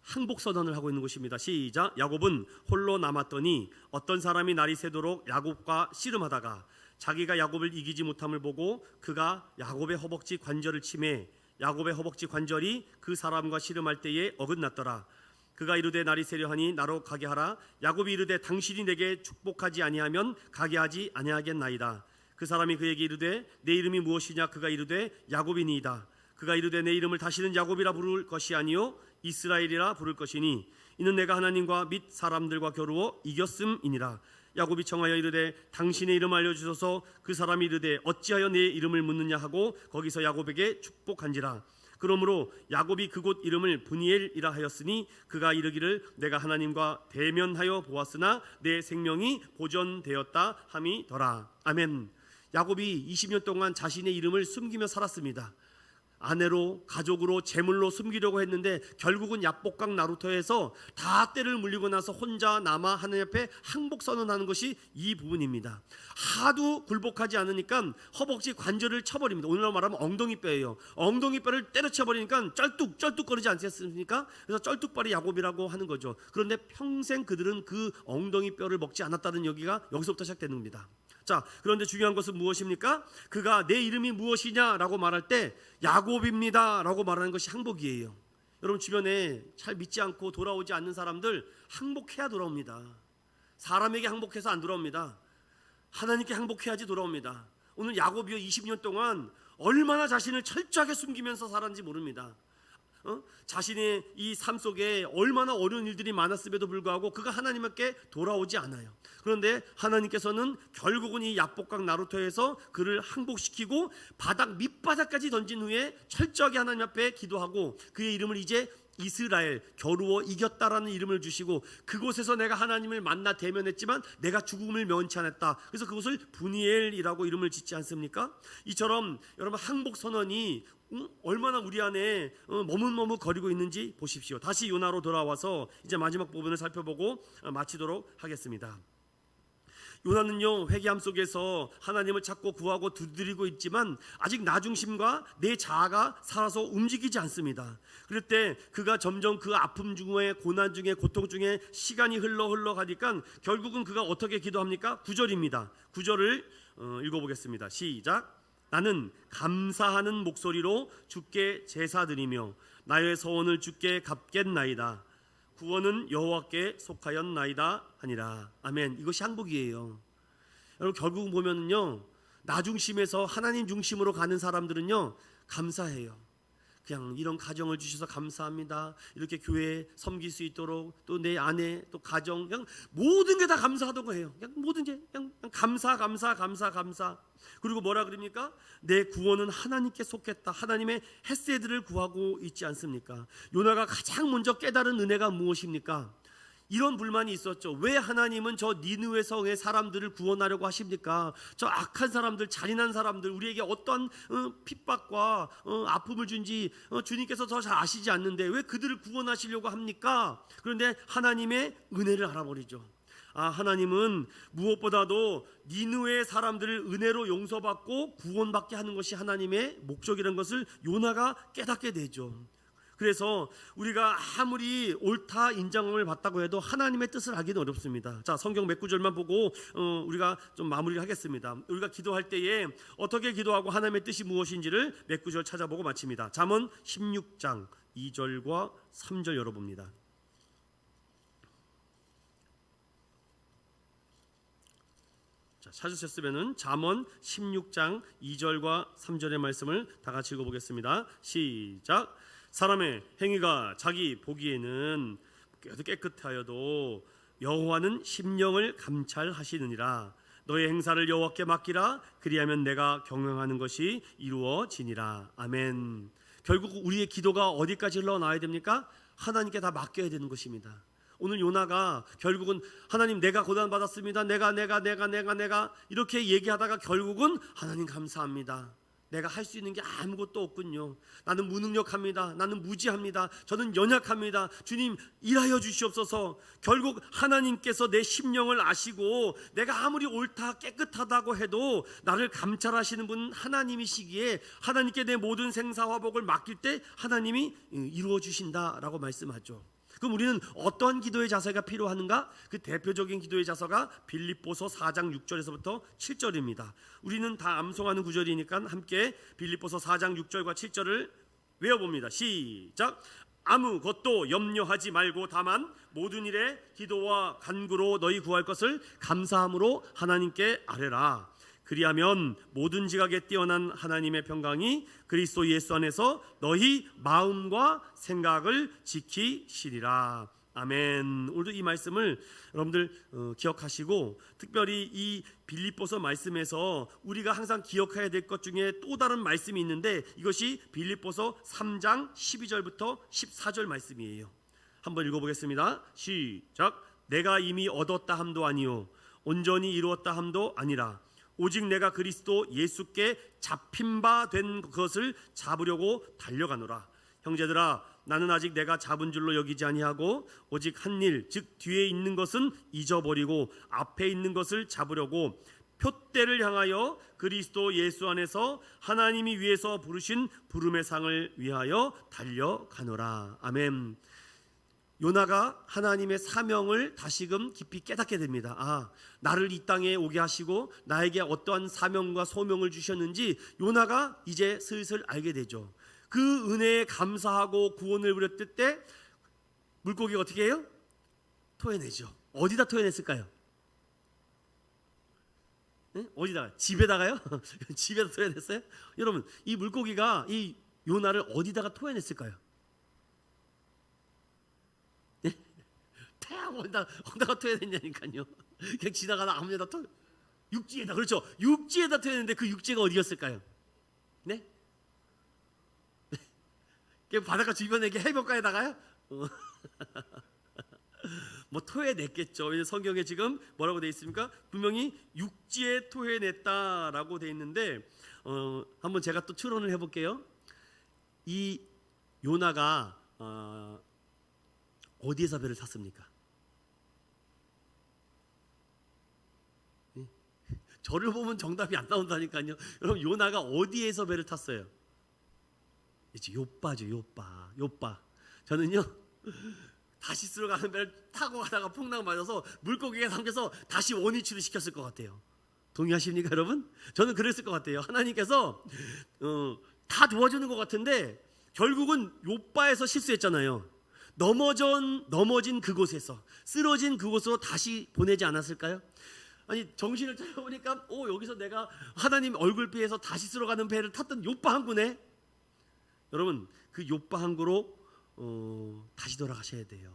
항복 선언을 하고 있는 것입니다. 시작. 야곱은 홀로 남았더니 어떤 사람이 날이 새도록 야곱과 씨름하다가 자기가 야곱을 이기지 못함을 보고 그가 야곱의 허벅지 관절을 치매 야곱의 허벅지 관절이 그 사람과 씨름할 때에 어긋났더라. 그가 이르되 날이 새려하니 나로 가게 하라. 야곱이 이르되 당신이 내게 축복하지 아니하면 가게 하지 아니하겠나이다. 그 사람이 그에게 이르되 내 이름이 무엇이냐? 그가 이르되 야곱이니이다. 그가 이르되 내 이름을 다시는 야곱이라 부를 것이 아니요 이스라엘이라 부를 것이니 이는 내가 하나님과 및 사람들과 겨루어 이겼음이니라. 야곱이 청하여 이르되 당신의 이름 알려주소서. 그 사람이 이르되 어찌하여 내 이름을 묻느냐 하고 거기서 야곱에게 축복한지라. 그러므로 야곱이 그곳 이름을 브니엘이라 하였으니 그가 이르기를 내가 하나님과 대면하여 보았으나 내 생명이 보존되었다 함이더라. 아멘. 야곱이 20년 동안 자신의 이름을 숨기며 살았습니다. 아내로, 가족으로, 재물로 숨기려고 했는데 결국은 야복강 나루터에서 다 때를 물리고 나서 혼자 남아 하나님 앞에 항복 선언하는 것이 이 부분입니다. 하도 굴복하지 않으니까 허벅지 관절을 쳐버립니다. 오늘날 말하면 엉덩이뼈예요. 엉덩이뼈를 때려쳐버리니까 쩔뚝거리지 않겠습니까? 그래서 쩔뚝발이 야곱이라고 하는 거죠. 그런데 평생 그들은 그 엉덩이뼈를 먹지 않았다는 얘기가 여기서부터 시작되는 겁니다. 자, 그런데 중요한 것은 무엇입니까? 그가 내 이름이 무엇이냐라고 말할 때 야곱입니다라고 말하는 것이 항복이에요. 여러분 주변에 잘 믿지 않고 돌아오지 않는 사람들 항복해야 돌아옵니다. 사람에게 항복해서 안 돌아옵니다. 하나님께 항복해야지 돌아옵니다. 오늘 야곱이요 20년 동안 얼마나 자신을 철저하게 숨기면서 살았는지 모릅니다. 자신의 이 삶 속에 얼마나 어려운 일들이 많았음에도 불구하고 그가 하나님께 돌아오지 않아요. 그런데 하나님께서는 결국은 이 야복강 나루터에서 그를 항복시키고 바닥 밑바닥까지 던진 후에 철저하게 하나님 앞에 기도하고 그의 이름을 이제 이스라엘, 겨루어 이겼다라는 이름을 주시고 그곳에서 내가 하나님을 만나 대면했지만 내가 죽음을 면치 않았다. 그래서 그것을 브니엘이라고 이름을 짓지 않습니까? 이처럼 여러분 항복 선언이 얼마나 우리 안에 머뭇머뭇거리고 있는지 보십시오. 다시 요나로 돌아와서 이제 마지막 부분을 살펴보고 마치도록 하겠습니다. 요나는요 회개함 속에서 하나님을 찾고 구하고 두드리고 있지만 아직 나 중심과 내 자아가 살아서 움직이지 않습니다. 그럴 때 그가 점점 그 아픔 중에 고난 중에 고통 중에 시간이 흘러가니까 결국은 그가 어떻게 기도합니까? 9절입니다. 9절을 읽어보겠습니다. 시작. 나는 감사하는 목소리로 주께 제사드리며 나의 서원을 주께 갚겠나이다. 구원은 여호와께 속하였나이다 하니라. 아멘. 이것이 항복이에요. 여러분 결국 보면은요 나 중심에서 하나님 중심으로 가는 사람들은요 감사해요. 그냥 이런 가정을 주셔서 감사합니다. 이렇게 교회에 섬길 수 있도록 또 내 아내 또 가정 그냥 모든 게 다 감사하다고 해요. 그냥 모든 게 그냥 감사. 그리고 뭐라 그럽니까? 내 구원은 하나님께 속했다. 하나님의 헤세드를 구하고 있지 않습니까? 요나가 가장 먼저 깨달은 은혜가 무엇입니까? 이런 불만이 있었죠. 왜 하나님은 저 니느웨 성의 사람들을 구원하려고 하십니까? 저 악한 사람들, 잔인한 사람들, 우리에게 어떤 핍박과 아픔을 준지 주님께서 더 잘 아시지 않는데 왜 그들을 구원하시려고 합니까? 그런데 하나님의 은혜를 알아버리죠. 하나님은 무엇보다도 니느웨 사람들을 은혜로 용서받고 구원받게 하는 것이 하나님의 목적이라는 것을 요나가 깨닫게 되죠. 그래서 우리가 아무리 옳다 인정을 받다고 해도 하나님의 뜻을 알기는 어렵습니다. 자, 성경 몇 구절만 보고 우리가 좀 마무리를 하겠습니다. 우리가 기도할 때에 어떻게 기도하고 하나님의 뜻이 무엇인지를 몇 구절 찾아보고 마칩니다. 잠언 16장 2절과 3절 열어봅니다. 자, 찾으셨으면은 잠언 16장 2절과 3절의 말씀을 다 같이 읽어보겠습니다. 시작. 사람의 행위가 자기 보기에는 깨끗하여도 여호와는 심령을 감찰하시느니라. 너의 행사를 여호와께 맡기라. 그리하면 내가 경영하는 것이 이루어지니라. 아멘. 결국 우리의 기도가 어디까지 흘러나와야 됩니까? 하나님께 다 맡겨야 되는 것입니다. 오늘 요나가 결국은 하나님 내가 고난받았습니다. 내가 이렇게 얘기하다가 결국은 하나님 감사합니다. 내가 할 수 있는 게 아무것도 없군요. 나는 무능력합니다. 나는 무지합니다. 저는 연약합니다. 주님 일하여 주시옵소서. 결국 하나님께서 내 심령을 아시고 내가 아무리 옳다 깨끗하다고 해도 나를 감찰하시는 분은 하나님이시기에 하나님께 내 모든 생사화복을 맡길 때 하나님이 이루어 주신다라고 말씀하죠. 그럼 우리는 어떠한 기도의 자세가 필요한가? 그 대표적인 기도의 자세가 빌립보서 4장 6절에서부터 7절입니다. 우리는 다 암송하는 구절이니까 함께 빌립보서 4장 6절과 7절을 외워봅니다. 시작. 아무것도 염려하지 말고 다만 모든 일에 기도와 간구로 너희 구할 것을 감사함으로 하나님께 아뢰라. 그리하면 모든 지각에 뛰어난 하나님의 평강이 그리스도 예수 안에서 너희 마음과 생각을 지키시리라. 아멘. 오늘도 이 말씀을 여러분들 기억하시고, 특별히 이 빌립보서 말씀에서 우리가 항상 기억해야 될 것 중에 또 다른 말씀이 있는데, 이것이 빌립보서 3장 12절부터 14절 말씀이에요. 한번 읽어보겠습니다. 시작. 내가 이미 얻었다 함도 아니요 온전히 이루었다 함도 아니라 오직 내가 그리스도 예수께 잡힌 바 된 것을 잡으려고 달려가노라. 형제들아, 나는 아직 내가 잡은 줄로 여기지 아니하고 오직 한 일, 즉 뒤에 있는 것은 잊어버리고 앞에 있는 것을 잡으려고 표대를 향하여 그리스도 예수 안에서 하나님이 위에서 부르신 부름의 상을 위하여 달려가노라. 아멘. 요나가 하나님의 사명을 다시금 깊이 깨닫게 됩니다. 아, 나를 이 땅에 오게 하시고 나에게 어떠한 사명과 소명을 주셨는지 요나가 이제 슬슬 알게 되죠. 그 은혜에 감사하고 구원을 부렸을 때 물고기가 어떻게 해요? 토해내죠. 어디다 토해냈을까요? 네? 어디다가? 집에다가요? 집에다 토해냈어요? 여러분, 이 물고기가 이 요나를 어디다가 토해냈을까요? 태양 어디다가 토해냈냐니까요. 그냥 지나가다 아무 데다 육지에다. 그렇죠. 육지에다 토해냈는데 그 육지가 어디였을까요? 네? 바닷가 주변에 해변가에다가요? 뭐 토해냈겠죠. 왜냐면 성경에 지금 뭐라고 돼 있습니까? 분명히 육지에 토해냈다라고 돼 있는데, 한번 제가 또 추론을 해볼게요. 이 요나가 어디에서 배를 탔습니까? 저를 보면 정답이 안 나온다니까요. 여러분, 요나가 어디에서 배를 탔어요? 이제 요빠죠. 요빠. 저는요, 다시스로 가는 배를 타고 가다가 풍랑 맞아서 물고기가 삼켜서 다시 원위치를 시켰을 것 같아요. 동의하십니까, 여러분? 저는 그랬을 것 같아요. 하나님께서 다 도와주는 것 같은데 결국은 요빠에서 실수했잖아요. 넘어진 그곳에서, 쓰러진 그곳으로 다시 보내지 않았을까요? 아니, 정신을 차려보니까 여기서 내가 하나님 얼굴 피해서 다시스로 가는 배를 탔던 요빠 항구네. 여러분, 그 요빠 항구로 다시 돌아가셔야 돼요.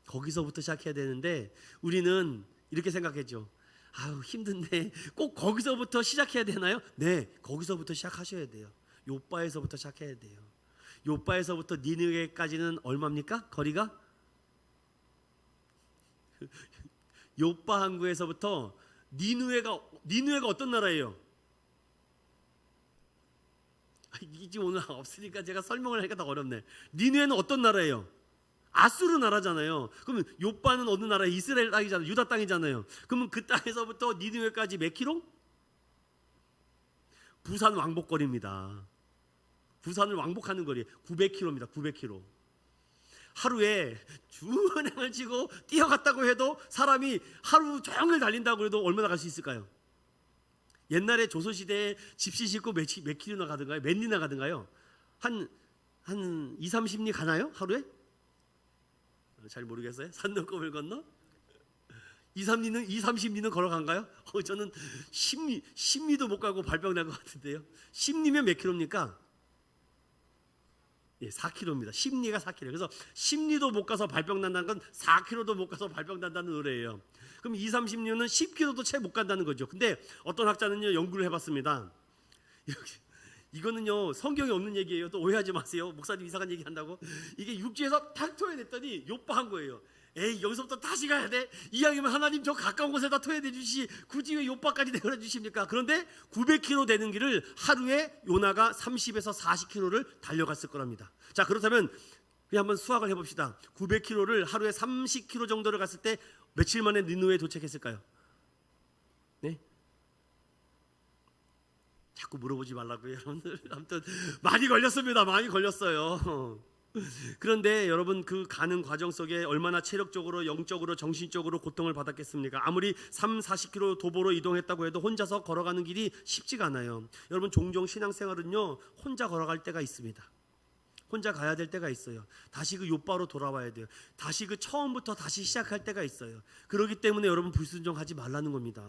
거기서부터 시작해야 되는데 우리는 이렇게 생각했죠. 아유, 힘든데 꼭 거기서부터 시작해야 되나요? 네, 거기서부터 시작하셔야 돼요. 요빠에서부터 시작해야 돼요. 요빠에서부터 니느웨까지는 얼마입니까? 거리가? 요빠 항구에서부터 니느웨가 어떤 나라예요? 이게 오늘 없으니까 제가 설명을 하기가 더 어렵네. 니느웨는 어떤 나라예요? 아수르 나라잖아요. 그러면 요빠는 어느 나라? 이스라엘 땅이잖아요. 유다 땅이잖아요. 그러면 그 땅에서부터 니느웨까지 몇 킬로? 부산 왕복거리입니다. 부산을 왕복하는 거리 900km입니다. 900km. 하루에 주행을 치고 뛰어갔다고 해도 사람이 하루 종일 달린다고 해도 얼마나 갈 수 있을까요? 옛날에 조선시대에 집시 싣고 몇 킬로나 가든가요? 몇 리나 가든가요? 한 2, 30리 가나요? 하루에? 잘 모르겠어요. 산 넘고 물 건너? 2, 30리는 걸어간가요? 저는 10리도 못 가고 발병 날 것 같은데요. 10리면 몇 킬로입니까? 예, 4km입니다. 10리가 4km. 그래서 10리도 못 가서 발병 난다는 건 4km도 못 가서 발병 난다는 노래예요. 그럼 2, 30리는 10km도 채 못 간다는 거죠. 근데 어떤 학자는요 연구를 해봤습니다. 이거는요 성경에 없는 얘기예요. 또 오해하지 마세요. 목사님 이상한 얘기 한다고. 이게 육지에서 탁 토해냈더니 요빠한 거예요. 에이 여기서부터 다시 가야 돼? 이왕이면 하나님 저 가까운 곳에다 토해내 주시 굳이 왜 요빠까지 내려 주십니까? 그런데 900km 되는 길을 하루에 요나가 30에서 40km를 달려갔을 거랍니다. 자 그렇다면 그냥 한번 수학을 해봅시다. 900km를 하루에 30km 정도를 갔을 때 며칠 만에 니느웨에 도착했을까요? 네? 자꾸 물어보지 말라고요 여러분들. 아무튼 많이 걸렸습니다. 많이 걸렸어요. 그런데 여러분 그 가는 과정 속에 얼마나 체력적으로 영적으로 정신적으로 고통을 받았겠습니까? 아무리 3, 40km 도보로 이동했다고 해도 혼자서 걸어가는 길이 쉽지가 않아요. 여러분 종종 신앙생활은요 혼자 걸어갈 때가 있습니다. 혼자 가야 될 때가 있어요. 다시 그 요바로 돌아와야 돼요. 다시 그 처음부터 다시 시작할 때가 있어요. 그렇기 때문에 여러분 불순종하지 말라는 겁니다.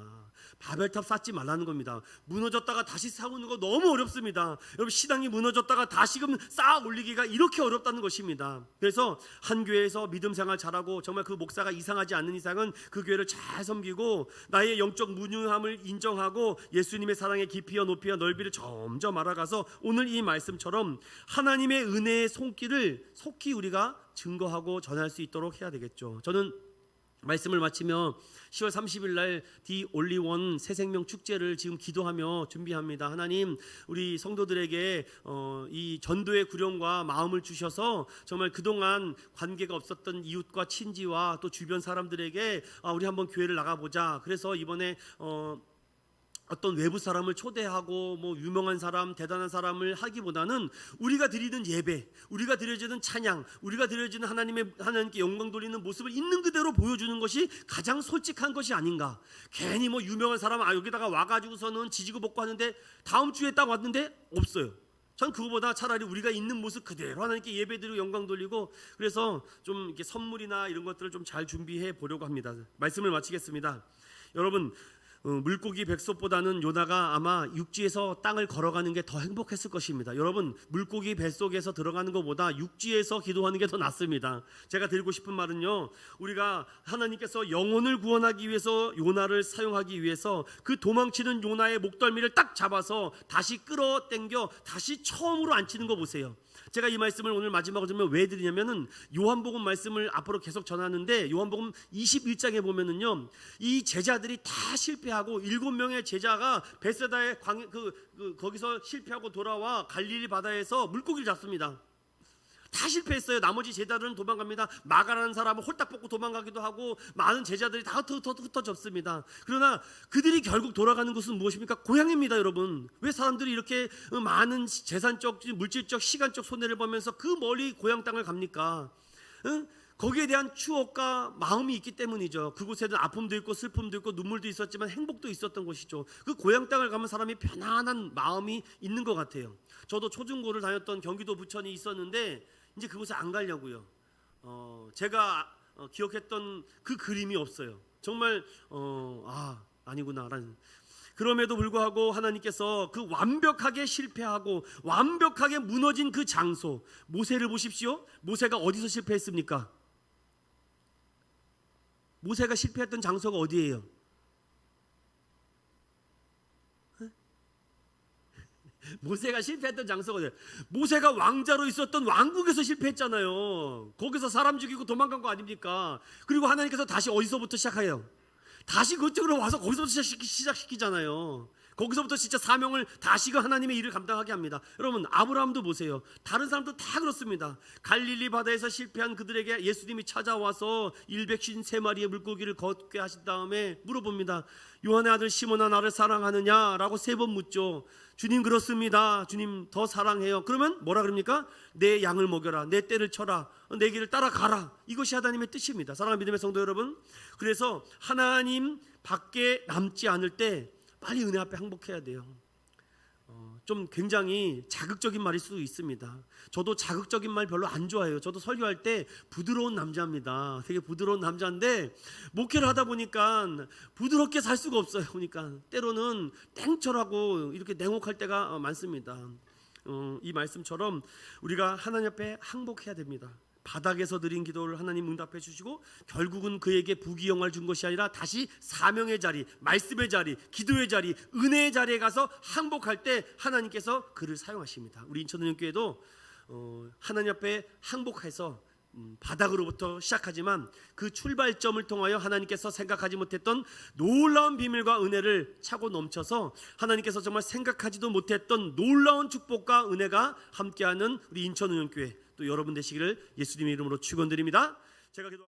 바벨탑 쌓지 말라는 겁니다. 무너졌다가 다시 세우는 거 너무 어렵습니다. 여러분 신앙이 무너졌다가 다시금 쌓아 올리기가 이렇게 어렵다는 것입니다. 그래서 한 교회에서 믿음 생활 잘하고 정말 그 목사가 이상하지 않는 이상은 그 교회를 잘 섬기고 나의 영적 무능함을 인정하고 예수님의 사랑의 깊이와 높이와 넓이를 점점 알아가서 오늘 이 말씀처럼 하나님의 은혜의 손길을 속히 우리가 증거하고 전할 수 있도록 해야 되겠죠. 저는 말씀을 마치며 10월 30일 날 The Only One 새생명 축제를 지금 기도하며 준비합니다. 하나님 우리 성도들에게 이 전도의 구령과 마음을 주셔서 정말 그동안 관계가 없었던 이웃과 친지와 또 주변 사람들에게 우리 한번 교회를 나가보자. 그래서 이번에 어떤 외부 사람을 초대하고 뭐 유명한 사람, 대단한 사람을 하기보다는 우리가 드리는 예배, 우리가 드려지는 찬양, 우리가 드려지는 하나님께 영광 돌리는 모습을 있는 그대로 보여주는 것이 가장 솔직한 것이 아닌가. 괜히 뭐 유명한 사람 여기다가 와가지고서는 지지고 볶고 하는데 다음 주에 딱 왔는데 없어요. 전 그거보다 차라리 우리가 있는 모습 그대로 하나님께 예배드리고 영광 돌리고, 그래서 좀 이렇게 선물이나 이런 것들을 좀 잘 준비해 보려고 합니다. 말씀을 마치겠습니다. 여러분 물고기 뱃속보다는 요나가 아마 육지에서 땅을 걸어가는 게 더 행복했을 것입니다. 여러분 물고기 뱃속에서 들어가는 것보다 육지에서 기도하는 게 더 낫습니다. 제가 드리고 싶은 말은요, 우리가 하나님께서 영혼을 구원하기 위해서 요나를 사용하기 위해서 그 도망치는 요나의 목덜미를 딱 잡아서 다시 끌어당겨 다시 처음으로 앉히는 거 보세요. 제가 이 말씀을 오늘 마지막으로 좀 왜 드리냐면은 요한복음 말씀을 앞으로 계속 전하는데 요한복음 21장에 보면은요 이 제자들이 다 실패하고 7명의 제자가 베세다의 거기서 실패하고 돌아와 갈릴리 바다에서 물고기를 잡습니다. 다 실패했어요. 나머지 제자들은 도망갑니다. 마가라는 사람은 홀딱 벗고 도망가기도 하고 많은 제자들이 다 흩어졌습니다. 그러나 그들이 결국 돌아가는 곳은 무엇입니까? 고향입니다. 여러분 왜 사람들이 이렇게 많은 재산적, 물질적, 시간적 손해를 보면서 그 멀리 고향 땅을 갑니까? 응? 거기에 대한 추억과 마음이 있기 때문이죠. 그곳에는 아픔도 있고 슬픔도 있고 눈물도 있었지만 행복도 있었던 곳이죠. 그 고향 땅을 가면 사람이 편안한 마음이 있는 것 같아요. 저도 초중고를 다녔던 경기도 부천이 있었는데 이제 그곳에 안 가려고요. 제가 기억했던 그 그림이 없어요. 정말 아니구나라는. 그럼에도 불구하고 하나님께서 그 완벽하게 실패하고 완벽하게 무너진 그 장소, 모세를 보십시오. 모세가 어디서 실패했습니까? 모세가 실패했던 장소가 어디예요? 모세가 실패했던 장소가 어디예요? 모세가 왕자로 있었던 왕국에서 실패했잖아요. 거기서 사람 죽이고 도망간 거 아닙니까? 그리고 하나님께서 다시 어디서부터 시작해요? 다시 그쪽으로 와서 거기서부터 시작시키잖아요. 거기서부터 진짜 사명을 다시금 하나님의 일을 감당하게 합니다. 여러분 아브라함도 보세요. 다른 사람도 다 그렇습니다. 갈릴리 바다에서 실패한 그들에게 예수님이 찾아와서 153마리의 물고기를 걷게 하신 다음에 물어봅니다. 요한의 아들 시몬아, 나를 사랑하느냐? 라고 3번 묻죠. 주님, 그렇습니다. 주님, 더 사랑해요. 그러면 뭐라 그럽니까? 내 양을 먹여라, 내 떼를 쳐라, 내 길을 따라가라. 이것이 하나님의 뜻입니다. 사랑하는 믿음의 성도 여러분, 그래서 하나님 밖에 남지 않을 때 빨리 은혜 앞에 항복해야 돼요. 좀 굉장히 자극적인 말일 수도 있습니다. 저도 자극적인 말 별로 안 좋아해요. 저도 설교할 때 부드러운 남자입니다. 되게 부드러운 남자인데 목회를 하다 보니까 부드럽게 살 수가 없어요. 그러니까 때로는 땡처라고 이렇게 냉혹할 때가 많습니다. 이 말씀처럼 우리가 하나님 앞에 항복해야 됩니다. 바닥에서 드린 기도를 하나님 응답해 주시고 결국은 그에게 부귀영화를 준 것이 아니라 다시 사명의 자리, 말씀의 자리, 기도의 자리, 은혜의 자리에 가서 항복할 때 하나님께서 그를 사용하십니다. 우리 인천은행교회도 하나님 앞에 항복해서 바닥으로부터 시작하지만 그 출발점을 통하여 하나님께서 생각하지 못했던 놀라운 비밀과 은혜를 차고 넘쳐서 하나님께서 정말 생각하지도 못했던 놀라운 축복과 은혜가 함께하는 우리 인천은행교회 또 여러분 되시기를 예수님의 이름으로 축원드립니다. 제가 기도